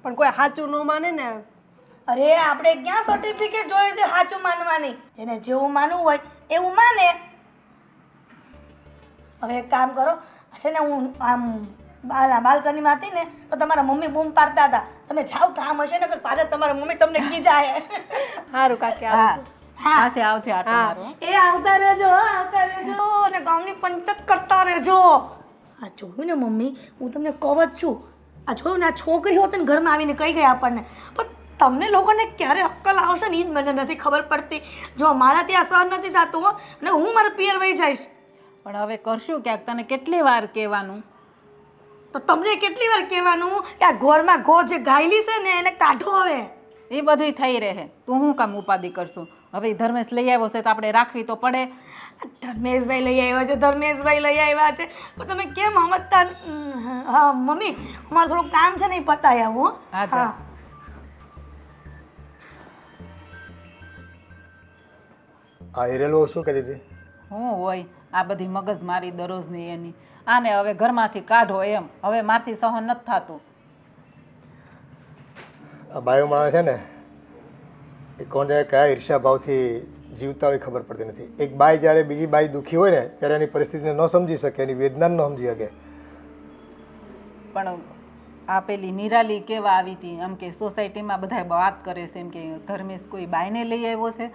પણ કોઈ સાચું ન માને ને. અરે આપણે ક્યાં સર્ટિફિકેટ જોઈએ છે સાચું માનવાની? જેને જેવું માનવું હોય એવું માને. હવે એક કામ કરો, છે ને હું આમ બાલ્કનીમાં હતી ને તો તમારા મમ્મી બૂમ પાડતા હતા, તમે જાઓ કામ હશે ને તો પાછા તમારા મમ્મી તમને ખીજાય. સારું કાકી હા આવજો. આવશે આવશે આટો મારો. એ આવતા રહેજો અને ગામની પંચાયત કરતા રહેજો. આ જોયું ને મમ્મી, હું તમને કહું જ છું, આ જોયું ને આ છોકરી હોત ને ઘરમાં આવીને કહી ગઈ આપણને, પણ તમને લોકોને ક્યારે અક્કલ આવશે ને એ જ મને નથી ખબર પડતી. જો મારા ત્યાં સહન નથી થતું અને હું મારા પિયર વહી જઈશ. પણ હવે કરશું ક્યાંક, તને કેટલી વાર કહેવાનું? તો તમને કેટલી વાર કહેવાનું કે આ ઘરમાં ગો જે ગાયલી છે ને એને કાઢો. હવે એ બધું થઈ રહે, તું શું કામ ઉપાધિ કરશું? હવે ધર્મેશ લઈ આવ્યો છે તો આપણે રાખવી તો પડે. ધર્મેશભાઈ લઈ આવ્યા છે, ધર્મેશભાઈ લઈ આવ્યા છે, પણ તમે કેમ સમજતા? હા મમ્મી, અમારે થોડું કામ છે ને એ પતાવી આવું. હા જા. આ હિરેલો શું કહેતી હતી? હું હોય આ બધી મગજ મારી દરરોજની એની, આને હવે ઘરમાંથી કાઢો એમ, હવે મારથી સહન નથી થતું. આ બાયો માણસ છે ને એ કોને કયા ઈર્ષ્યા ભાવથી જીવતા હોય ખબર પડતી નથી. એક બાઈ જ્યારે બીજી બાઈ દુઃખી હોય ને ત્યારે એની પરિસ્થિતિને ન સમજી શકે, એની વેદનાને ન સમજી શકે. પણ આ પેલી નિરાલી કેવા આવી હતી, એમ કે સોસાયટીમાં બધા વાત કરે છે એમ કે ધર્મેશ કોઈ બાઈને લઈ આવ્યો છે,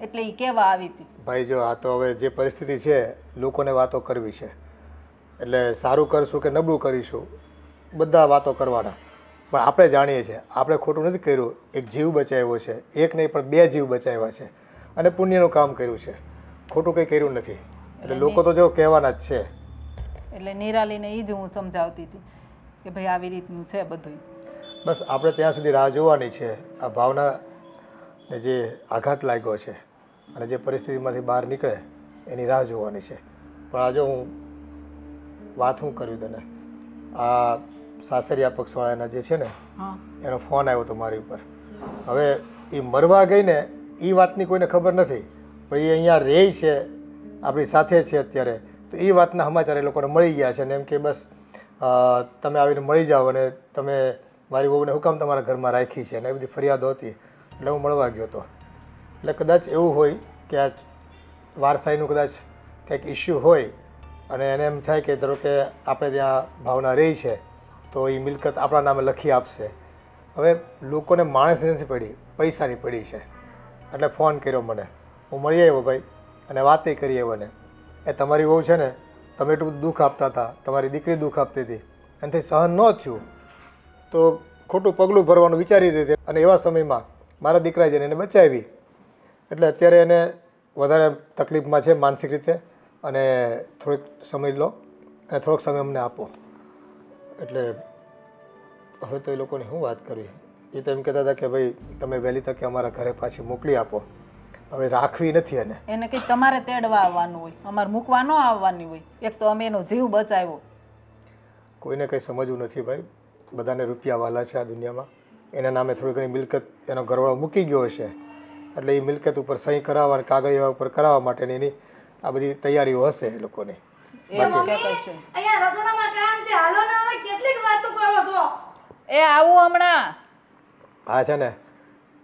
એટલે એ કેવા આવી હતી. ભાઈ જો આ તો હવે જે પરિસ્થિતિ છે લોકોને વાતો કરવી છે, એટલે સારું કરશું કે નબળું કરીશું બધા વાતો કરવાના, પણ આપણે જાણીએ છીએ આપણે ખોટું નથી કર્યું. એક જીવ બચાવ્યો છે, એક નહીં પણ 2 જીવ બચાવ્યા છે અને પુણ્યનું કામ કર્યું છે, ખોટું કંઈ કર્યું નથી. એટલે લોકો તો જો કહેવાના જ છે. એટલે નિરાલીને એ જ હું સમજાવતી હતી કે ભાઈ આવી રીતનું છે બધું. બસ આપણે ત્યાં સુધી રાહ જોવાની છે. આ ભાવનાને જે આઘાત લાગ્યો છે અને જે પરિસ્થિતિમાંથી બહાર નીકળે એની રાહ જોવાની છે. પણ આજે હું વાત શું કર્યું તને, આ સાસરિયા પક્ષવાળાના જે છે ને એનો ફોન આવ્યો હતો મારી ઉપર. હવે એ મરવા ગઈ ને એ વાતની કોઈને ખબર નથી, પણ એ અહીંયા રહે છે, આપણી સાથે છે અત્યારે, તો એ વાતના સમાચાર એ લોકોને મળી ગયા છે ને એમ કે બસ તમે આવીને મળી જાઓ અને તમે મારી વહુને હુકમ તમારા ઘરમાં રાખી છે અને એ બધી ફરિયાદો હતી એટલે હું મળવા ગયો હતો. એટલે કદાચ એવું હોય કે આ વારસાઈનું કદાચ કંઈક ઇસ્યુ હોય અને એને એમ થાય કે ધારો કે આપણે ત્યાં ભાવના રહી છે તો એ મિલકત આપણા નામે લખી આપશે. હવે લોકોને માણસની નથી પડી, પૈસાની પડી છે. એટલે ફોન કર્યો મને, હું મળી આવ્યો ભાઈ અને વાતે કરી આવ્યો ને એ તમારી વહુ છે ને તમે એટલું બધું દુઃખ આપતા હતા, તમારી દીકરી દુઃખ આપતી હતી, એનાથી સહન ન થયું તો ખોટું પગલું ભરવાનું વિચારી રહી હતી અને એવા સમયમાં મારા દીકરાએ જઈને એને બચાવી. એટલે અત્યારે એને વધારે તકલીફમાં છે માનસિક રીતે અને થોડીક સમય લો અને થોડોક સમય અમને આપો. એટલે હવે તો એ લોકોની શું વાત કરવી, એ તો એમ કહેતા હતા કે ભાઈ તમે વહેલી તકે અમારા ઘરે પાછી મોકલી આપો હવે રાખવી નથી. એને એને કંઈક તમારે તેડવા આવવાનું હોય, અમારે મૂકવા ન આવવાની હોય. એક તો અમે એનો જીવ બચાવ્યો. કોઈને કંઈ સમજવું નથી ભાઈ. બધાને રૂપિયા વાલા છે આ દુનિયામાં. એના નામે થોડી ઘણી મિલકત એનો ઘરવાળો મૂકી ગયો હશે, એટલે એ મિલકત ઉપર સહી કરાવવા, કાગળિયા ઉપર કરાવવા માટેની એની આ બધી તૈયારીઓ હશે એ લોકોની. અહીંયા રસોડામાં કામ છે, હાલો ને હવે કેટલીક વાતો કરો છો. એ આવું હમણાં. હા છે ને,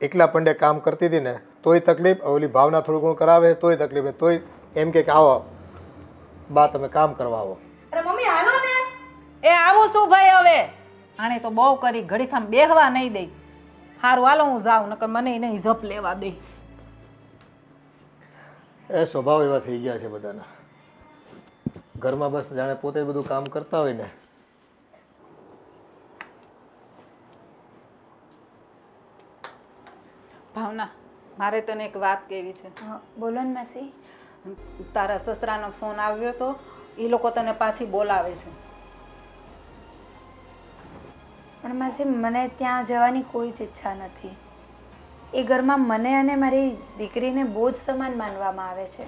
એકલા પંડે કામ કરતી હતી ને તોય તકલીફ, ઓલી ભાવના થોડું ઘણું કરાવે તોય તકલીફ, ને તોય એમ કે આવો બા તમે કામ કરવા આવો. અરે મમ્મી હાલો ને. એ આવું શું ભાઈ હવે? આણે તો બહુ કરી, ઘડીખામ બેહવા નહીં દે. સારું હાલો હું જાઉં, નકર મને નહીં જપ લેવા દે. એ સ્વભાવ એવા થઈ ગયા છે બધાના. ઘરમાં બસ જાણે પોતે બધું કામ કરતા હોય ને. ભાવના, મારે તને એક વાત કહેવી છે. બોલો ને માસી. તારા સસરાનો ફોન આવ્યો તો, એ લોકો તને પાછી બોલાવે છે. પણ માસી મને ત્યાં જવાની કોઈ જ ઈચ્છા નથી. એ ઘરમાં મને અને મારી દીકરીને બોજ સમાન માનવામાં આવે છે.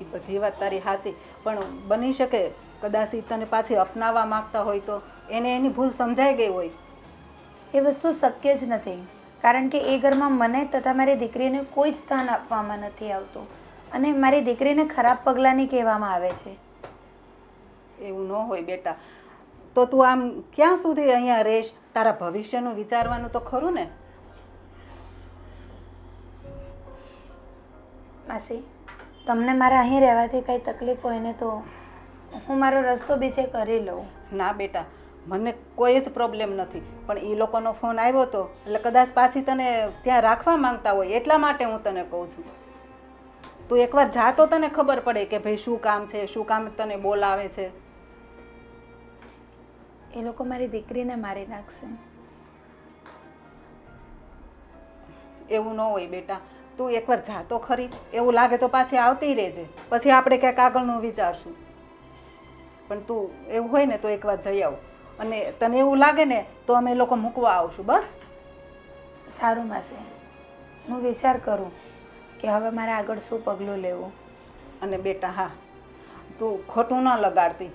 એ બધી વાત તારી સાચી, પણ બની શકે કદાચ ઈ તને પાછી અપનાવવા માંગતા હોય તો એને એની ભૂલ સમજાઈ ગઈ હોય. એ વસ્તુ શક્ય જ નથી, કારણ કે એ ઘરમાં મને તથા મારી દીકરીને કોઈ જ સ્થાન આપવામાં નથી આવતું, અને મારી દીકરીને ખરાબ પગલાંની કહેવામાં આવે છે. એવું ન હોય બેટા. તો તું આમ ક્યાં સુધી અહીંયા રહીશ? તારા ભવિષ્યનું વિચારવાનું તો ખરું ને. માસી, તમને મારા અહીં રહેવાથી કંઈ તકલીફ હોય ને તો હું મારો રસ્તો બીજે કરી લઉં. ના બેટા, મને કોઈ જ પ્રોબ્લેમ નથી, પણ એ લોકોનો ફોન આવ્યો હતો એટલે કદાચ પાછી તને ત્યાં રાખવા માંગતા હોય એટલા માટે હું તને કહું છું. તું એકવાર જા તો તને ખબર પડે કે ભાઈ શું કામ છે, શું કામ તને બોલાવે છે. એ લોકો મારી દીકરીને મારી નાખશે. એવું ન હોય બેટા, તું એકવાર જા તો ખરી. એવું લાગે તો પાછી આવતી રહેજે, પછી આપણે ક્યાંક આગળનું વિચારશું. પણ તું એવું હોય ને તો એકવાર જઈ આવ, અને તને એવું લાગે ને તો અમે લોકો મૂકવા આવશું. બસ સારું માસી, હું વિચાર કરું કે હવે મારે આગળ શું પગલું લેવું. અને બેટા હા, તું ખોટું ન લગાડતી.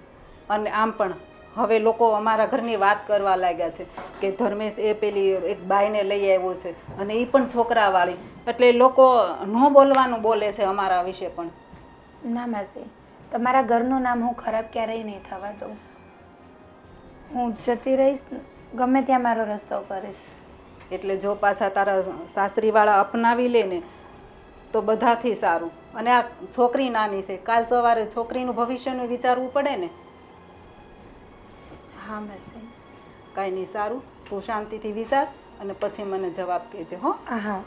અને આમ પણ હવે લોકો અમારા ઘરની વાત કરવા લાગ્યા છે કે ધર્મેશ એ પેલી એક બાઈને લઈ આવ્યો છે, અને એ પણ છોકરાવાળી, એટલે લોકો ન બોલવાનું બોલે છે અમારા વિશે પણ. ના માસી, તમારા ઘરનું નામ હું ખરાબ ક્યારેય નહીં થવા દઉં. હું જતી રહીશ, ગમે ત્યાં મારો રસ્તો કરીશ. એટલે જો પાછા તારા સાસરીવાળા અપનાવી લે ને તો બધાથી સારું. અને આ છોકરી નાની છે, કાલ સવારે છોકરીનું ભવિષ્યનું વિચારવું પડે ને. હા માસી. કાંઈ નહીં, સારું. તું શાંતિથી વિચાર અને પછી મને જવાબ કહેજે. હો હા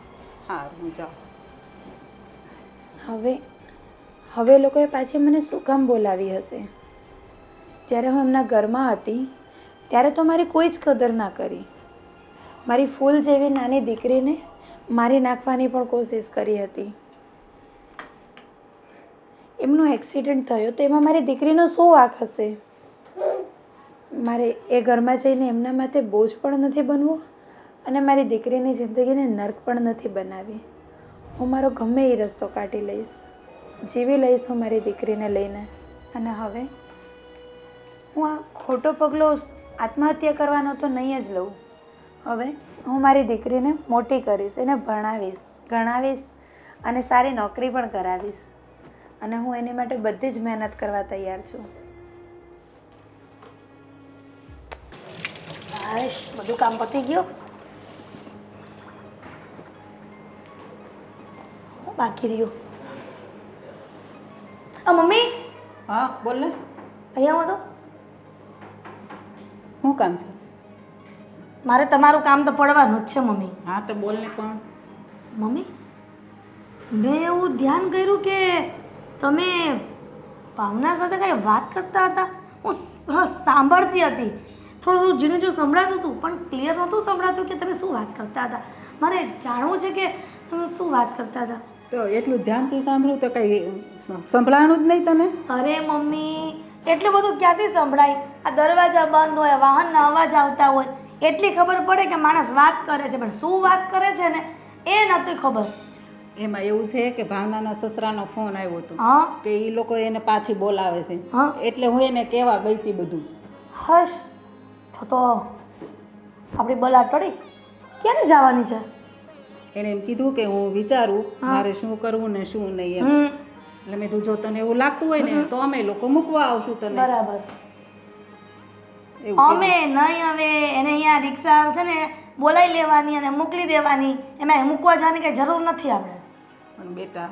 હા, હું જાઉં. હવે લોકોએ પાછી મને શું કામ બોલાવી હશે? જ્યારે હું એમના ઘરમાં હતી ત્યારે તો મારી કોઈ જ કદર ના કરી. મારી ફૂલ જેવી નાની દીકરીને મારી નાખવાની પણ કોશિશ કરી હતી. એમનો એક્સિડન્ટ થયો તો એમાં મારી દીકરીનો શું વાંક હશે? મારે એ ઘરમાં જઈને એમના માથે બોજ પણ નથી બનવું, અને મારી દીકરીની જિંદગીને નર્ક પણ નથી બનાવી. હું મારો ગમે એ રસ્તો કાઢી લઈશ, જીવી લઈશ હું મારી દીકરીને લઈને. અને હવે હું આ ખોટો પગલો આત્મહત્યા કરવાનો તો નહીં જ લઉં. હવે હું મારી દીકરીને મોટી કરીશ, એને ભણાવીશ, ગણાવીશ અને સારી નોકરી પણ કરાવીશ. અને હું એની માટે બધી જ મહેનત કરવા તૈયાર છું. હાશ, બધું કામ પતી ગયું. બાકી રહ્યું. મમ્મી હા બોલ ને. અહીંયા આવો તો. શું કામ છે? મારે તમારું કામ તો પડવાનું જ છે મમ્મી. હા તો બોલ ને. પણ મમ્મી, મેં એવું ધ્યાન કર્યું કે તમે ભાવના સાથે કાંઈ વાત કરતા હતા. હું સાંભળતી હતી, થોડું ઝીણું જો સંભળાતું હતું, પણ ક્લિયર નહોતું સંભળાતું કે તમે શું વાત કરતા હતા. મારે જાણવું છે કે તમે શું વાત કરતા હતા. તો એટલું ધ્યાનથી સાંભળ્યું તો કંઈ સંભળાણું જ નહીં તને? અરે મમ્મી, એટલું બધું ક્યાંથી સંભળાય? આ દરવાજા બંધ હોય, વાહનના અવાજ આવતા હોય, એટલી ખબર પડે કે માણસ વાત કરે છે, પણ શું વાત કરે છે ને એ નહોતી ખબર. એમાં એવું છે કે ભાવનાના સસરાનો ફોન આવ્યો હતો હા કે એ લોકો એને પાછી બોલાવે છે હા એટલે હું એને કહેવા ગઈ હતી બધું. હશ તો આપણી બલા ટળી ક્યારે જવાની છે? એણે એમ કીધું કે હું વિચારું મારે શું કરવું ને શું નહીં એમ. હમ એટલે મેં કીધું જો તને એવું લાગતું હોય ને તો અમે લોકો મૂકવા આવશું તને. બરાબર. એવું અમે નહીં હવે એને અહીંયા રિક્ષા છે ને બોલાવી લેવાની અને મોકલી દેવાની, એમાં મૂકવા જવાની કંઈ જરૂર નથી આપણે. પણ બેટા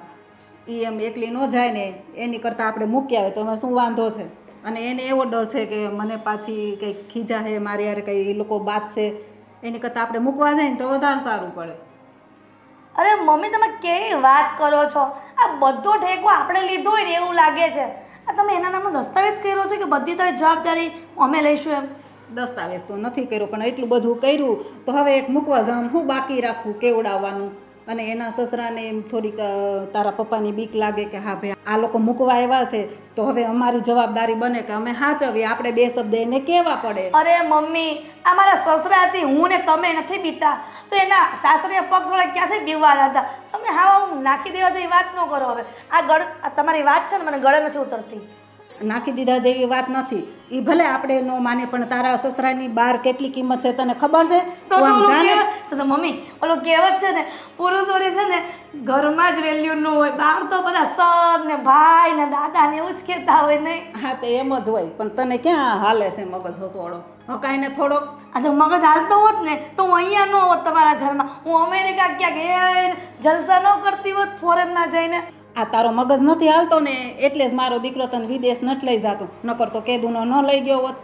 એ એમ એકલી ન જાય ને એની કરતાં આપણે મૂકી આવે તો એમાં શું વાંધો છે? અને એને એવો ડર છે કે મને પાછી કંઈક ખીજા છે મારી યાર કંઈ એ લોકો બાતશે, એની કરતાં આપણે મૂકવા જાય ને તો વધારે સારું પડે. અરે મમ્મી તમે કેવી વાત કરો છો? આ બધો ઠેકો આપણે લીધો હોય ને એવું લાગે છે. આ તમે એના નામનો દસ્તાવેજ કર્યો છે કે બધી તારી જવાબદારી અમે લઈશું એમ? દસ્તાવેજ તો નથી કર્યો પણ એટલું બધું કર્યું તો હવે એક મૂકવા જવાનું હું બાકી રાખવું કેવડાવવાનું. અને એના સસરાને એમ થોડીક તારા પપ્પાની બીક લાગે કે હા ભાઈ આ લોકો મૂકવા આવ્યા છે તો હવે અમારી જવાબદારી બને કે અમે સાચવીએ, આપણે બે શબ્દ એને કહેવા પડે. અરે મમ્મી આ મારા સસરાથી હું ને તમે નથી બીતા તો એના સાસરે પગ થોડા ક્યાંથી બીવવાના હતા? તમે હા હું નાખી દેવા જેવી વાત ન કરો. હવે આ તમારી વાત છે ને મને ગળે નથી ઉતરતી. નાખી દીધા જેવી વાત નથી. એ ભલે આપણે ન માને પણ તારા સસરાની બહાર કેટલી કિંમત છે તને ખબર છે? તો તું આમ જાણે તો મમ્મી ઓલો કહેવત છે ને પુરુષોની છે ને ઘરમાં જ વેલ્યુ ન હોય, બહાર તો બધા સર ને ભાઈ ને દાદા ને એવું જ કહેતા હોય નહીં? હા તે એમ જ હોય પણ તને ક્યાં હાલે છે મગજ હસોડો? હકાઈને થોડોક આ જો મગજ હાલતો હોત ને તો હું અહીંયા ન હોત તમારા ઘરમાં, હું અમેરિકા ક્યાંક જલસા ન કરતી હોત ફોરેનમાં જઈને. આ તારો મગજ નથી હાલતો ને એટલે જ મારો દીકરો તને વિદેશ નથી લઈ જતો, નકર તો કેદુનો ન લઈ ગયો હોત.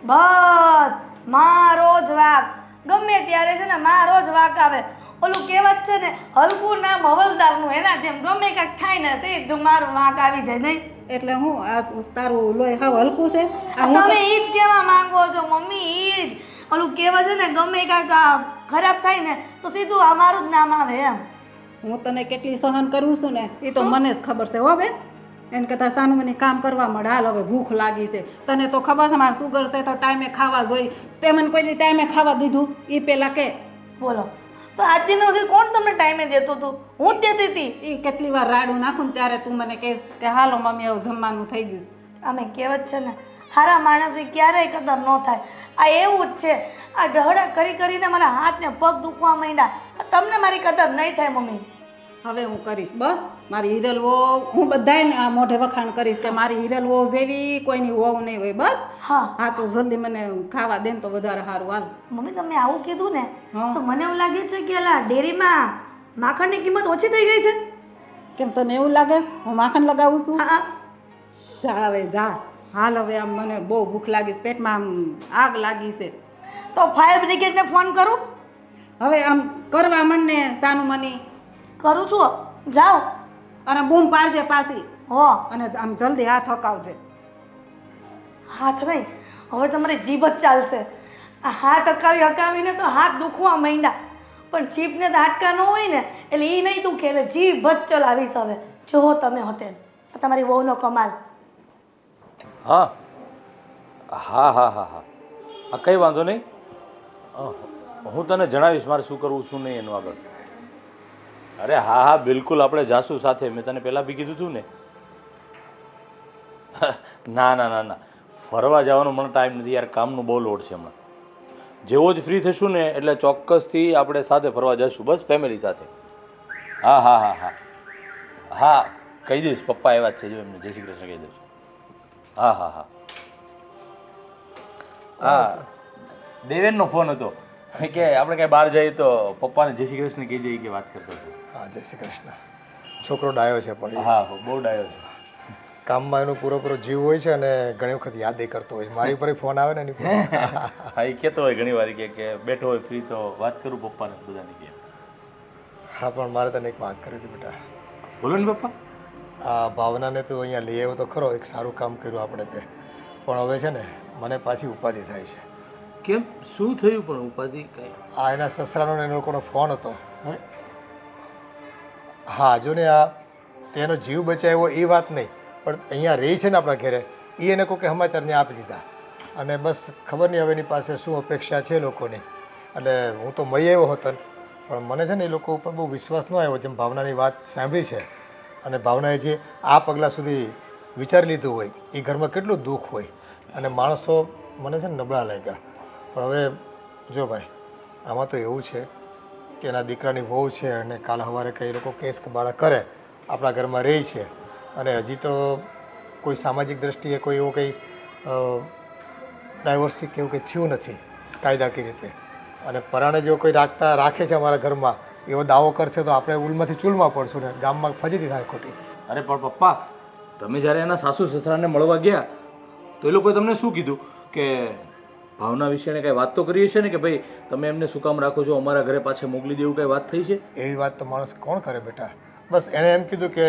બસ મારો જ વાક ગમે ત્યારે છે ને મારો જ વાક આવે. ઓલું કહેવત છે ને હલકું નામ હવલદારનું, એના જેમ ગમે કાંઈક થાય ને સીધું મારું વાક આવી જાય નહીં? એટલે હું આ તારું લોહી હાવ હલકું છે? આ હું તમે ઈ જ કહેવા માંગો છો મમ્મી? ઈ જ ઓલું કહેવત છે ને ગમે કાંઈક ખરાબ થાય ને તો સીધું અમારું જ નામ આવે એમ. હું તને કેટલી સહન કરું છું ને એ તો મને જ ખબર છે હો બેન. એને કરતાં સાનું મને કામ કરવા મળે. હાલ હવે ભૂખ લાગી છે, તને તો ખબર છે મારે સુગર છે તો ટાઈમે ખાવા જોઈએ. તે મને કોઈ દી ટાઈમે ખાવા દીધું એ પહેલાં કે? બોલો તો આજ દિન સુધી કોણ તમને ટાઈમે દેતું હતું? હું જ દેતી હતી. એ કેટલી વાર રાડું નાખું ને ત્યારે તું મને કહે કે હાલો મમ્મી હવે જમવાનું થઈ ગયું છે. અમે કહેવત છે ને સારા માણસની ક્યારેય કદર ન થાય. આ એવું જ છે, આ ઢહડા કરી કરીને મારા હાથ ને પગ દુખવા માંડ્યા. તમને મારી કદર નહીં થાય મમ્મી. હવે હું કરીશ બસ. મારી હિરલ વહુ હું બધાને આ મોઢે વખાણ કરીશ કે મારી હિરલ વહુ જેવી કોઈની વહુ નહીં હોય. બસ હા હા તો જલ્દી મને ખાવા દે ને તો વધારે સારું. હાલ મમ્મી તમે આવું કીધું ને હા. તો મને એવું લાગે છે કે અલા ડેરીમાં માખણની કિંમત ઓછી થઈ ગઈ છે. કેમ તને એવું લાગે હું માખણ લગાવું છું? હા જા હવે જા. હાલ હવે આમ મને બહુ ભૂખ લાગી છે, પેટમાં આમ આગ લાગી છે. તો ફાયર બ્રિગેડને ફોન કરું? હવે આમ કરવા માંડને સાનું મની કરું છું. જાઓ અને બૂમ પાડજે પાછી હો. અને આમ જલ્દી હાથ હકાવજે. હાથ નહીં, હવે તમારી જીભ જ ચાલશે. આ હાથ હકાવીને તો હાથ દુખવા માંડ્યા, પણ જીભને તો હાડકા ન હોય ને એટલે એ નહીં દુખે, એટલે જીભ જ ચલાવીશ હવે. જુઓ તમે હોતે આ તમારી વહુનો કમાલ. હા હા હા હા હા હા કંઈ વાંધો નહીં. હું તને જણાવીશ મારે શું કરવું શું નહીં એનું આગળ. અરે હા હા બિલકુલ આપણે જાશું સાથે. મેં તને પહેલાં બી કીધું હતું ને. ના ના ના ના ફરવા જવાનો મને ટાઈમ નથી યાર, કામનું બહુ લોડ છે હમણાં. જેવો જ ફ્રી થશું ને એટલે ચોક્કસથી આપણે સાથે ફરવા જઈશું, બસ ફેમિલી સાથે. હા હા હા હા હા કહી દઈશ, પપ્પા એવા જ છે જો એમને જય શ્રી કૃષ્ણ કહી દઈશ. હા હા હા હા દેવેનનો ફોન હતો કે આપણે કાંઈ બહાર જઈએ તો પપ્પાને જય શ્રી કૃષ્ણ કહી જઈએ કે વાત કરતો હતો. હા જય શ્રી કૃષ્ણ. છોકરો ડાયો છે પણ હા બહુ ડાયો છે. કામમાં એનો પૂરો જીવ હોય છે અને ઘણી વખત યાદ કરતો હોય. મારી ઉપર ફોન આવે ને એની હા એ કહેતો હોય ઘણી વાર કે બેઠો હોય ફ્રી તો વાત કરું પપ્પાને બધાને કે. હા પણ મારે તને એક વાત કરી હતી બેટા. બોલો ને પપ્પા. આ ભાવનાને તો અહીંયા લઈ આવ્યો તો ખરો, એક સારું કામ કર્યું આપણે તે, પણ હવે છે ને મને પાછી ઉપાધિ થાય છે. કેમ શું થયું પણ ઉપાધિ કઈ? આ એના સસરાનો ને એ લોકોનો ફોન હતો. હા જો ને આ તેનો જીવ બચાવ્યો એ વાત નહીં, પણ અહીંયા રહી છે ને આપણા ઘરે એ એને કોઈ સમાચારને આપી દીધા અને બસ ખબર નહીં હવે એની પાસે શું અપેક્ષા છે લોકોની. એટલે હું તો મળી આવ્યો હતો પણ મને છે ને એ લોકો ઉપર બહુ વિશ્વાસ ન આવ્યો. જેમ ભાવનાની વાત સાંભળી છે અને ભાવનાએ જે આ પગલાં સુધી વિચારી લીધું હોય એ ઘરમાં કેટલું દુઃખ હોય અને માણસો મને છે ને નબળા લાગ્યા. પણ હવે જો ભાઈ આમાં તો એવું છે કે એના દીકરાની વહુ છે અને કાલ સવારે કંઈ લોકો કેસ કબાડા કરે આપણા ઘરમાં રહે છે અને હજી તો કોઈ સામાજિક દ્રષ્ટિએ કોઈ એવું કંઈ ડાયવર્સિટી કે એવું કંઈ થયું નથી કાયદાકીય રીતે અને પરાણે જો કોઈ રાખે છે અમારા ઘરમાં એવો દાવો કરશે તો આપણે ઉલમાંથી ચૂલમાં પડશું ને ગામમાં ફજીતી થાય ખોટી. અરે પણ પપ્પા, તમે જ્યારે એના સાસુ સસરાને મળવા ગયા તો એ લોકોએ તમને શું કીધું કે ભાવના વિશે કાંઈ વાત તો કરી હશે ને કે ભાઈ તમે એમને શું કામ રાખો છો, અમારા ઘરે પાછા મોકલી દેવું કાંઈ વાત થઈ છે? એવી વાત તો માણસ કોણ કરે બેટા. બસ એણે એમ કીધું કે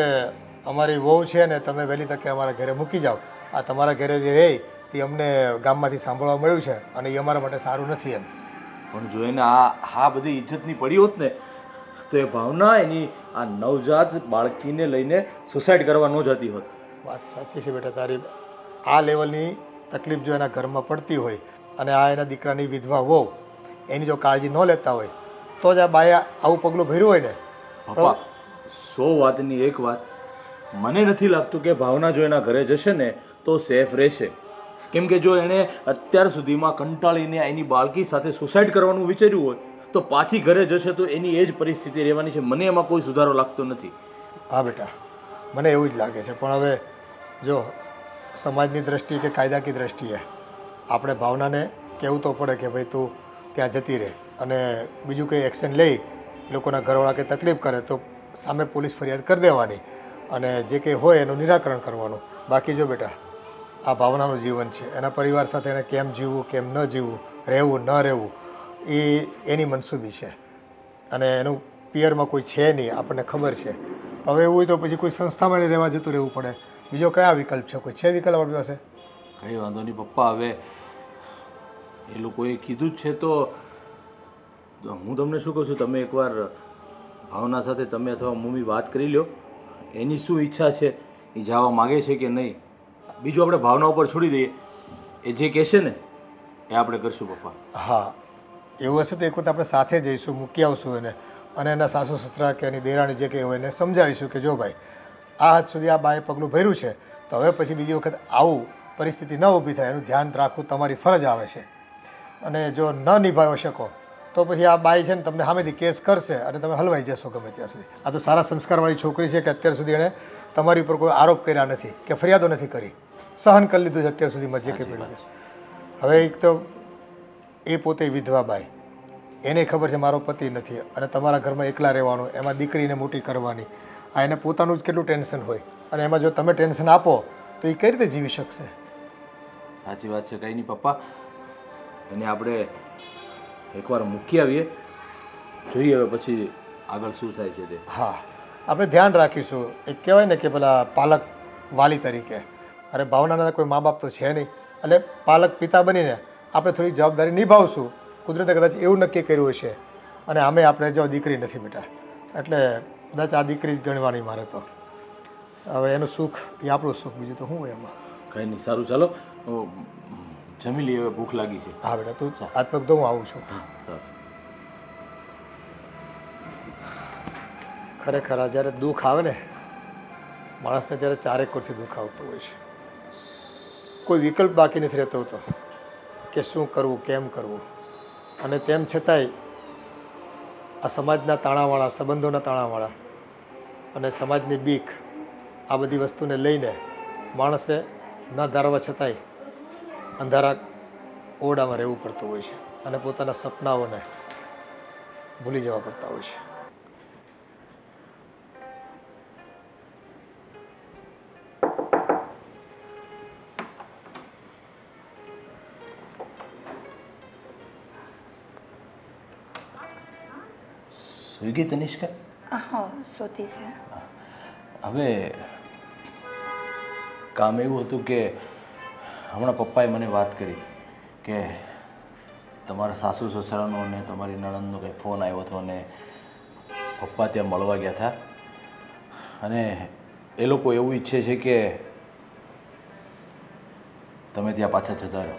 અમારી વહુ છે ને તમે વહેલી તકે અમારા ઘરે મૂકી જાઓ. આ તમારા ઘરે જે રહે તે અમને ગામમાંથી સાંભળવા મળ્યું છે અને એ અમારા માટે સારું નથી એમ. પણ જો એને આ બધી ઇજ્જતની પડી હોત ને તો એ ભાવના એની આ નવજાત બાળકીને લઈને સુસાઇડ કરવા ન જતી હોત. વાત સાચી છે બેટા તારી. આ લેવલની તકલીફ જો એના ઘરમાં પડતી હોય અને આ એના દીકરાની વિધવા વહુ એની જો કાળજી ન લેતા હોય તો જ આ બાએ આવું પગલું ભર્યું હોય ને. પપ્પા, 100 વાતની એક વાત, મને નથી લાગતું કે ભાવના જો એના ઘરે જશે ને તો સેફ રહેશે. કેમ કે જો એણે અત્યાર સુધીમાં કંટાળીને એની બાળકી સાથે સુસાઇડ કરવાનું વિચાર્યું હોય તો પાછી ઘરે જશે તો એની એ જ પરિસ્થિતિ રહેવાની છે. મને એમાં કોઈ સુધારો લાગતો નથી. હા બેટા, મને એવું જ લાગે છે. પણ હવે જો સમાજની દ્રષ્ટિએ કે કાયદાકીય દ્રષ્ટિએ આપણે ભાવનાને કહેવું તો પડે કે ભાઈ તું ત્યાં જતી રહે અને બીજું કંઈ એક્શન લઈ એ લોકોના ઘરવાળા કંઈ તકલીફ કરે તો સામે પોલીસ ફરિયાદ કરી દેવાની અને જે કંઈ હોય એનું નિરાકરણ કરવાનું. બાકી જો બેટા આ ભાવનાનું જીવન છે, એના પરિવાર સાથે એણે કેમ જીવવું કેમ ન જીવવું, રહેવું ન રહેવું એ એની મનસૂબી છે અને એનું પિયરમાં કોઈ છે નહીં આપણને ખબર છે. હવે એવું હોય તો પછી કોઈ સંસ્થામાં રહેવા જતું રહેવું પડે. બીજો કયા વિકલ્પ છે? કોઈ છે વિકલ્પ આપણી પાસે? કંઈ વાંધો નહીં પપ્પા, હવે એ લોકોએ કીધું જ છે તો હું તમને શું કહું છું, તમે એકવાર ભાવના સાથે તમે અથવા મમ્મી વાત કરી લો. એની શું ઈચ્છા છે, એ જવા માગે છે કે નહીં, બીજું આપણે ભાવના ઉપર છોડી દઈએ. એ જે કહેશે ને એ આપણે કરશું પપ્પા. હા, એવું હશે તો એક વખત આપણે સાથે જઈશું, મૂકી આવશું એને અને એના સાસુ સસરા કે એની દેરાણી જે કંઈ હોય એને સમજાવીશું કે જો ભાઈ આ હદ સુધી આ બાએ પગલું ભર્યું છે તો હવે પછી બીજી વખત આવું પરિસ્થિતિ ન ઊભી થાય એનું ધ્યાન રાખવું તમારી ફરજ આવે છે. અને જો ન નિભાવી શકો તો પછી આ બાઈ છે ને તમને સામેથી કેસ કરશે અને તમે હલવાઈ જશો ગમે ત્યાં સુધી. આ તો સારા સંસ્કારવાળી છોકરી છે કે અત્યાર સુધી એણે તમારી ઉપર કોઈ આરોપ કર્યા નથી કે ફરિયાદો નથી કરી, સહન કરી લીધું છે અત્યાર સુધીમાં જે કંઈ પડ્યું છે. હવે એક તો એ પોતે વિધવા બાઈ, એને ખબર છે મારો પતિ નથી અને તમારા ઘરમાં એકલા રહેવાનું, એમાં દીકરીને મોટી કરવાની, આ એને પોતાનું જ કેટલું ટેન્શન હોય અને એમાં જો તમે ટેન્શન આપો તો એ કઈ રીતે જીવી શકશે? સાચી વાત છે. કંઈ નહીં પપ્પા, એને આપણે એકવાર મૂકી આવીએ, જોઈએ હવે પછી આગળ શું થાય છે તે. હા, આપણે ધ્યાન રાખીશું. એક કહેવાય ને કે પેલા પાલક વાલી તરીકે, અરે ભાવનાના કોઈ મા બાપ તો છે નહીં એટલે પાલક પિતા બનીને આપણે થોડી જવાબદારી નિભાવશું. કુદરતે કદાચ એવું નક્કી કર્યું હશે અને આમે આપણે જો દીકરી નથી બેટા એટલે કદાચ આ દીકરી જ ગણવાની મારે તો. હવે એનું સુખ એ આપણું સુખ, બીજું તો શું હોય એમાં. કંઈ નહીં, સારું ચાલો જમી લઈએ, હવે ભૂખ લાગી છે. હા બેટા, તું હાથ પગ તો હું આવું છું. હા સારું. ખરેખર આ જ્યારે દુઃખ આવે ને માણસને ત્યારે ચારેક કોરથી દુઃખ આવતું હોય છે. કોઈ વિકલ્પ બાકી નથી રહેતો હતો કે શું કરવું કેમ કરવું. અને તેમ છતાંય આ સમાજના તાણાવાળા, સંબંધોના તાણાવાળા અને સમાજની બીક આ બધી વસ્તુને લઈને માણસે ન ધારવા છતાંય અંધારા ઓરડામાં રહેવું પડતું હોય છે અને પોતાના સપનાઓને ભૂલી જવા પડતા હોય છે. સ્વિગી તનિષ્કા? હા, સોતી છે. હવે કામ એવું હતું કે હમણાં પપ્પાએ મને વાત કરી કે તમારા સાસુ સસરાનો અને તમારી નણંદનો કંઈ ફોન આવ્યો હતો અને પપ્પા ત્યાં મળવા ગયા હતા અને એ લોકો એવું ઈચ્છે છે કે તમે ત્યાં પાછા જતા રહો.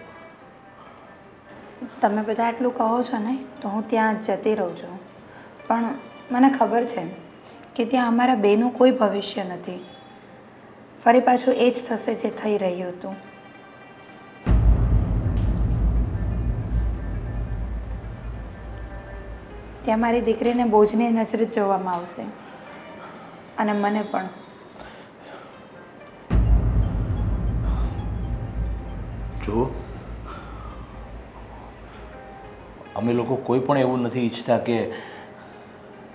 તમે બધા આટલું કહો છો ને તો હું ત્યાં જતી રહું છું, પણ મને ખબર છે કે ત્યાં અમારા બેનું કોઈ ભવિષ્ય નથી. ફરી પાછું એ જ થશે જે થઈ રહ્યું હતું. ત્યાં મારી દીકરીને બોજની નજરે જ જોવામાં આવશે અને મને પણ. જુઓ, અમે લોકો કોઈ પણ એવું નથી ઈચ્છતા કે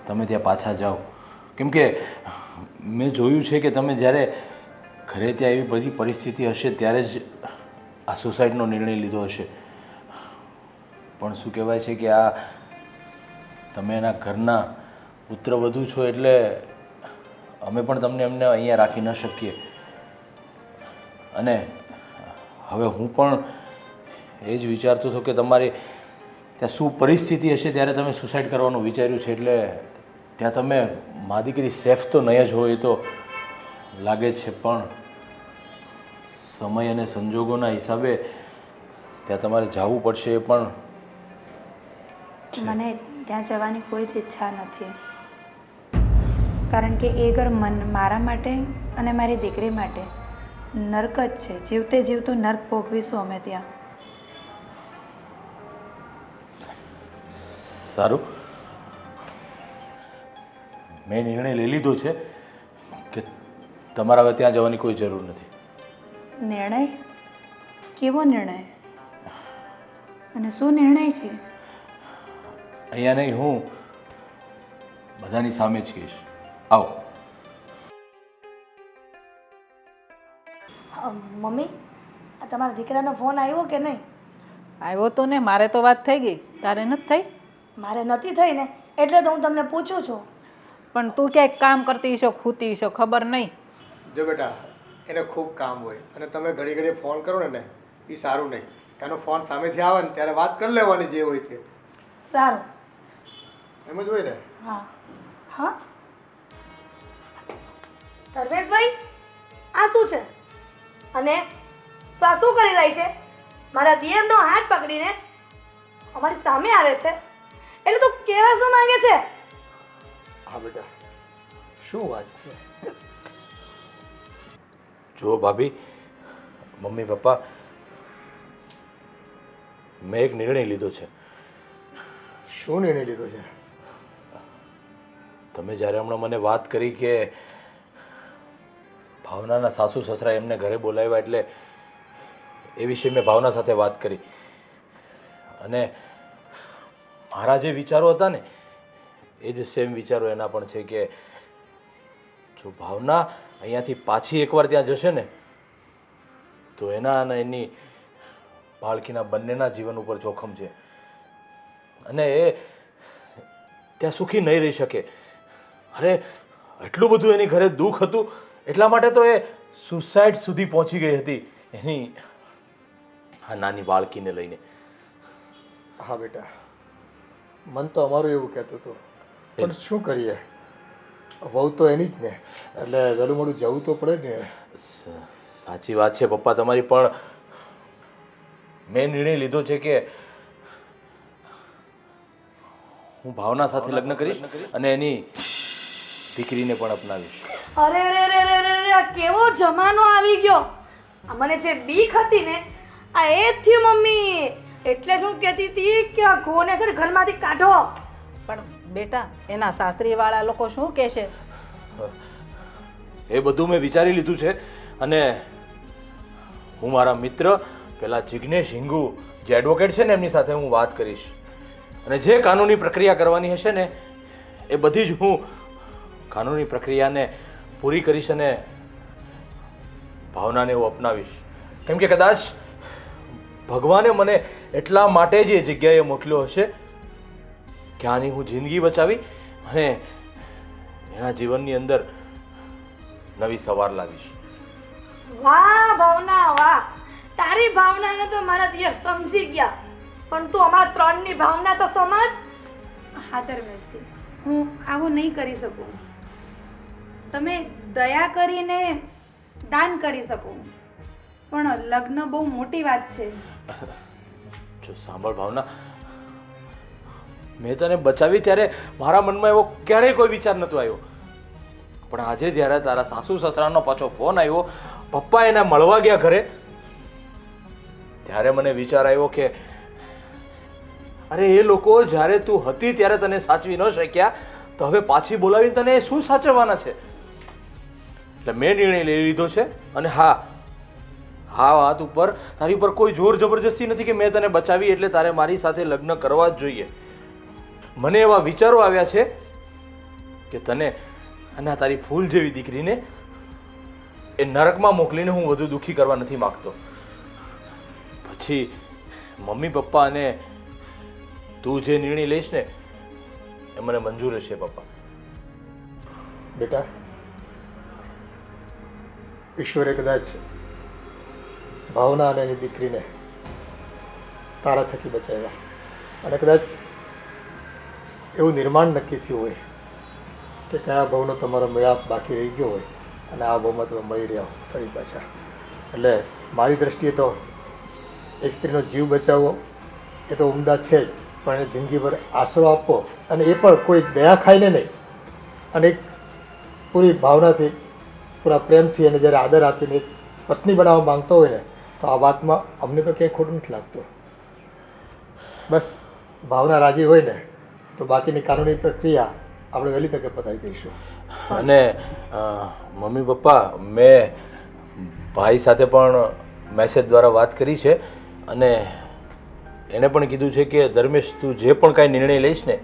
તમે ત્યાં પાછા જાઓ, કેમ કે મેં જોયું છે કે તમે જ્યારે ઘરે ત્યાં એવી બધી પરિસ્થિતિ હશે ત્યારે જ આ સુસાઇડનો નિર્ણય લીધો હશે. પણ શું કહેવાય છે કે આ તમે એના ઘરના પુત્રવધુ છો એટલે અમે પણ તમને એમને અહીંયા રાખી ન શકીએ. અને હવે હું પણ એ જ વિચારતો હતો કે તમારી ત્યાં શું પરિસ્થિતિ હશે ત્યારે તમે સુસાઇડ કરવાનું વિચાર્યું છે, એટલે ત્યાં તમે મા દીકરી સેફ તો નહીં જ હોય એ તો લાગે છે, પણ સમય અને સંજોગોના હિસાબે ત્યાં તમારે જવું પડશે. એ પણ મને ત્યાં જવાની કોઈ જ ઈચ્છા નથી, કારણ કે એ ઘર મારા માટે અને મારી દીકરી માટે નર્ક જ છે. જીવતે જીવતું નર્ક ભોગવીશું અમે ત્યાં. સારું, મેં નિર્ણય લઈ લીધો છે કે તમારે હવે ત્યાં જવાની કોઈ જરૂર નથી. નિર્ણય? કેવો નિર્ણય અને શું નિર્ણય છે? અહીંયા નહીં, હું બધાની સામે જ કહીશ. આવો. મમ્મી, આ તમારા દીકરાનો ફોન આવ્યો કે નહીં? આવ્યો તો ને, મારે તો વાત થઈ ગઈ, તારે નથી થઈ? મારે નથી થઈ ને, એટલે તો હું તમને પૂછું છું. પણ તું ક્યાંક કામ કરતી હશો, ખૂતી હશો, ખબર નહીં. જો બેટા, એને ખૂબ કામ હોય અને તમે ઘડી ઘડી ફોન કરો ને એ સારું નહીં. એનો ફોન સામેથી આવે ને ત્યારે વાત કરી લેવાની જે હોય તે. સારું. એમ જ હોય ને? હા. હા ધર્મેશભાઈ, આ શું છે? અને તો આ શું કરી રહી છે? મારા દિયરનો હાથ પકડીને અમારી સામે આવે છે, એટલે તું કેવા શું માંગે છે? હા બેટા, શું વાત છે? જુઓ ભાભી, મમ્મી પપ્પા, મેં એક નિર્ણય લીધો છે. શું નિર્ણય લીધો છે? તમે જ્યારે હમણાં મને વાત કરી કે ભાવનાના સાસુ સસરા એમને ઘરે બોલાવ્યા, એટલે એ વિશે મેં ભાવના સાથે વાત કરી અને મારા જે વિચારો હતા ને એ જ સેમ વિચારો એના પણ છે કે જો ભાવના અહીંયાથી પાછી એકવાર ત્યાં જશે ને તો એના અને એની બાળકીના બંનેના જીવન ઉપર જોખમ છે અને એ ત્યાં સુખી નહીં રહી શકે. અરે એટલું બધું એની ઘરે દુઃખ હતું, એટલા માટે તો એ સુસાઇડ સુધી પહોંચી ગઈ હતી એની આ નાની બાળકીને લઈને. હા બેટા, મન તો અમારું એવું કહેતું હતું, પણ શું કરીએ, વહુ તો એની જ ને, એટલે વહેલું મોડું જવું તો પડે ને. સાચી વાત છે પપ્પા તમારી, પણ મેં નિર્ણય લીધો છે કે હું ભાવના સાથે લગ્ન કરીશ અને એની દીકરીને પણ અપનાવીશ. અરે રે રે રે રે રે, આ કેવો જમાનો આવી ગયો! આ મને જે બીક હતી ને આ એ જ થયું મમ્મી. એટલે જ હું કહેતી હતી કે આ ઘોને છે ને ઘરમાંથી કાઢો. પણ બેટા, એના સાસરીવાળા લોકો શું કહેશે? એ બધું મેં વિચારી લીધું છે અને હું મારા મિત્ર પેલા જિગ્નેશ હિંગુ જે એડવોકેટ છે ને એમની સાથે હું વાત કરીશ અને જે કાનૂની પ્રક્રિયા કરવાની હશે ને એ બધી જ હું કાનૂની પ્રક્રિયાને પૂરી કરીશ અને ભાવનાને હું અપનાવીશ. કેમ કે કદાચ ભગવાને મને એટલા માટે જ એ જગ્યાએ મોકલ્યો હશે કે આની હું જિંદગી બચાવી અને એના જીવનની અંદર નવી સવાર લાવીશ. વાહ ભાવના વાહ! તારી ભાવનાને તો મારા દિયર સમજી ગયા, પણ તું અમારા ત્રણની ભાવના તો સમજ. હા ધર્મેશજી, હું આવું નહીં કરી શકું. તમે દયા કરીને દાન કરી શકો, પણ લગ્ન બહુ મોટી વાત છે. જો સાંભળ ભાવના, મેં તને બચાવી ત્યારે મારા મનમાં એવો ક્યારેય કોઈ વિચાર નહોતો આવ્યો, પણ આજે જ્યારે તારા સાસુ સસરાનો પાછો ફોન આવ્યો, પપ્પા એને મળવા ગયા ઘરે, ત્યારે મને વિચાર આવ્યો કે અરે એ લોકો જ્યારે તું હતી ત્યારે તને સાચવી ન શક્યા, તો હવે પાછી બોલાવીને તને શું સાચવવાના છે. એટલે મેં નિર્ણય લઈ લીધો છે. અને હા વાત ઉપર તારી ઉપર કોઈ જોર જબરજસ્તી નથી કે મેં તને બચાવી એટલે તારે મારી સાથે લગ્ન કરવા જ જોઈએ. મને એવા વિચારો આવ્યા છે કે તને અને આ તારી ફૂલ જેવી દીકરીને એ નરકમાં મોકલીને હું વધુ દુઃખી કરવા નથી માગતો. પછી મમ્મી પપ્પા અને તું જે નિર્ણય લઈશ ને એ મને મંજૂર હશે પપ્પા. બેટા, ઈશ્વરે કદાચ ભાવના અને એની દીકરીને તારા થકી બચાવ્યા, અને કદાચ એવું નિર્માણ નક્કી થયું હોય કે કયા ભાવનો તમારો મેળાપ બાકી રહી ગયો હોય અને આ ભાવમાં તમે મળી રહ્યા હો ફરી પાછા. એટલે મારી દ્રષ્ટિએ તો એક સ્ત્રીનો જીવ બચાવવો એ તો ઉમદા છે જ, પણ એને જિંદગીભર આશરો આપવો, અને એ પણ કોઈ દયા ખાઈને નહીં, અને એક પૂરી ભાવનાથી પૂરા પ્રેમથી અને જ્યારે આદર આપીને એક પત્ની બનાવવા માંગતો હોય ને, તો આ વાતમાં અમને તો ક્યાંય ખોટું નથી લાગતું. બસ ભાવના રાજી હોય ને તો બાકીની કાનૂની પ્રક્રિયા આપણે વહેલી તકે પતાવી દઈશું. અને મમ્મી પપ્પા, મેં ભાઈ સાથે પણ મેસેજ દ્વારા વાત કરી છે, અને એને પણ કીધું છે કે ધર્મેશ, તું જે પણ કાંઈ નિર્ણય લઈશ ને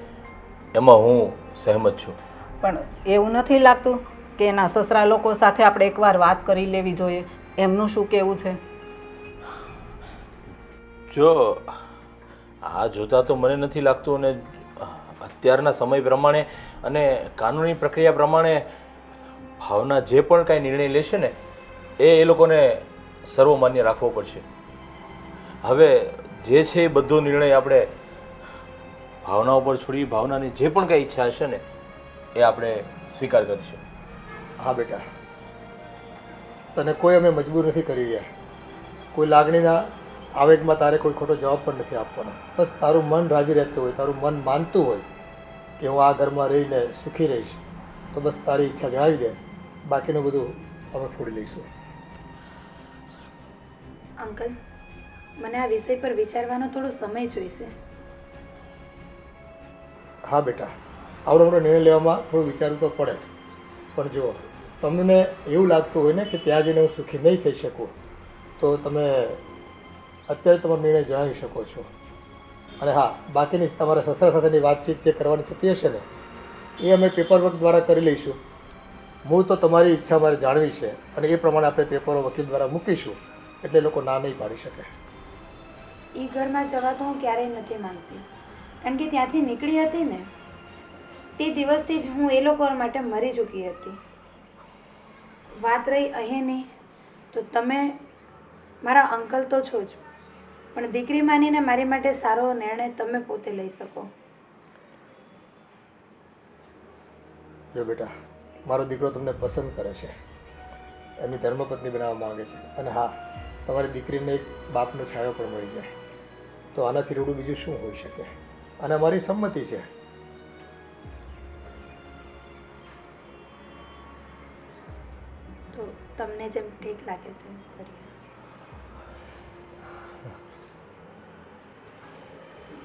એમાં હું સહેમત છું. પણ એવું નથી લાગતું કે એના સસરા લોકો સાથે આપણે એકવાર વાત કરી લેવી જોઈએ? એમનું શું કહેવું છે? જો આ જોતા તો મને નથી લાગતું, અને અત્યારના સમય પ્રમાણે અને કાનૂની પ્રક્રિયા પ્રમાણે ભાવના જે પણ કાંઈ નિર્ણય લેશે ને એ લોકોને સર્વમાન્ય રાખવો પડશે. હવે જે છે એ બધો નિર્ણય આપણે ભાવના ઉપર છોડી ભાવનાની જે પણ કાંઈ ઈચ્છા હશે ને એ આપણે સ્વીકાર કરીશું. હા બેટા, તને કોઈ અમે મજબૂર નથી કરી રહ્યા, કોઈ લાગણીના આવેગમાં તારે કોઈ ખોટો જવાબ પણ નથી આપવાનો. બસ તારું મન રાજી રહેતું હોય, તારું મન માનતું હોય કે હું આ ઘરમાં રહીને સુખી રહીશ, તો બસ તારી ઈચ્છા જણાવી દે, બાકીનું બધું અમે ફોડી લઈશું. અંકલ, મને આ વિષય પર વિચારવાનો થોડો સમય જોઈશે. હા બેટા, આવડો મોટો નિર્ણય લેવામાં થોડું વિચારવું તો પડે, પણ જો તમને એવું લાગતું હોય ને કે ત્યાં જઈને હું સુખી નહીં થઈ શકું, તો તમે અત્યારે તમારો નિર્ણય જણાવી શકો છો. અને હા, બાકીની તમારા સસરા સાથેની વાતચીત જે કરવાની થતી હશે ને એ અમે પેપરવર્ક દ્વારા કરી લઈશું. મૂળ તો તમારી ઈચ્છા મારે જાણવી છે, અને એ પ્રમાણે આપણે પેપરો વકીલ દ્વારા મૂકીશું, એટલે લોકો ના નહીં પાડી શકે. એ ઘરમાં જવા તો હું ક્યારેય નથી માંગતી, કારણ કે ત્યાંથી નીકળી હતી ને તે દિવસથી જ હું એ લોકો માટે મરી ચૂકી હતી. વાત રહી અહીંની, તો તમે મારા અંકલ તો છો જ, પણ દીકરી માનીને મારી માટે સારો નિર્ણય તમે પોતે લઈ શકો. જો બેટા, મારો દીકરો તમને પસંદ કરે છે, એમની ધર્મપત્ની બનાવવા માંગે છે, અને હા, તમારી દીકરીને એક બાપનો છાયો પણ મળી જાય, તો આનાથી રૂડું બીજું શું હોઈ શકે? અને અમારી સંમતિ છે. તો તમને જેમ ઠીક લાગે તેમ કરીએ.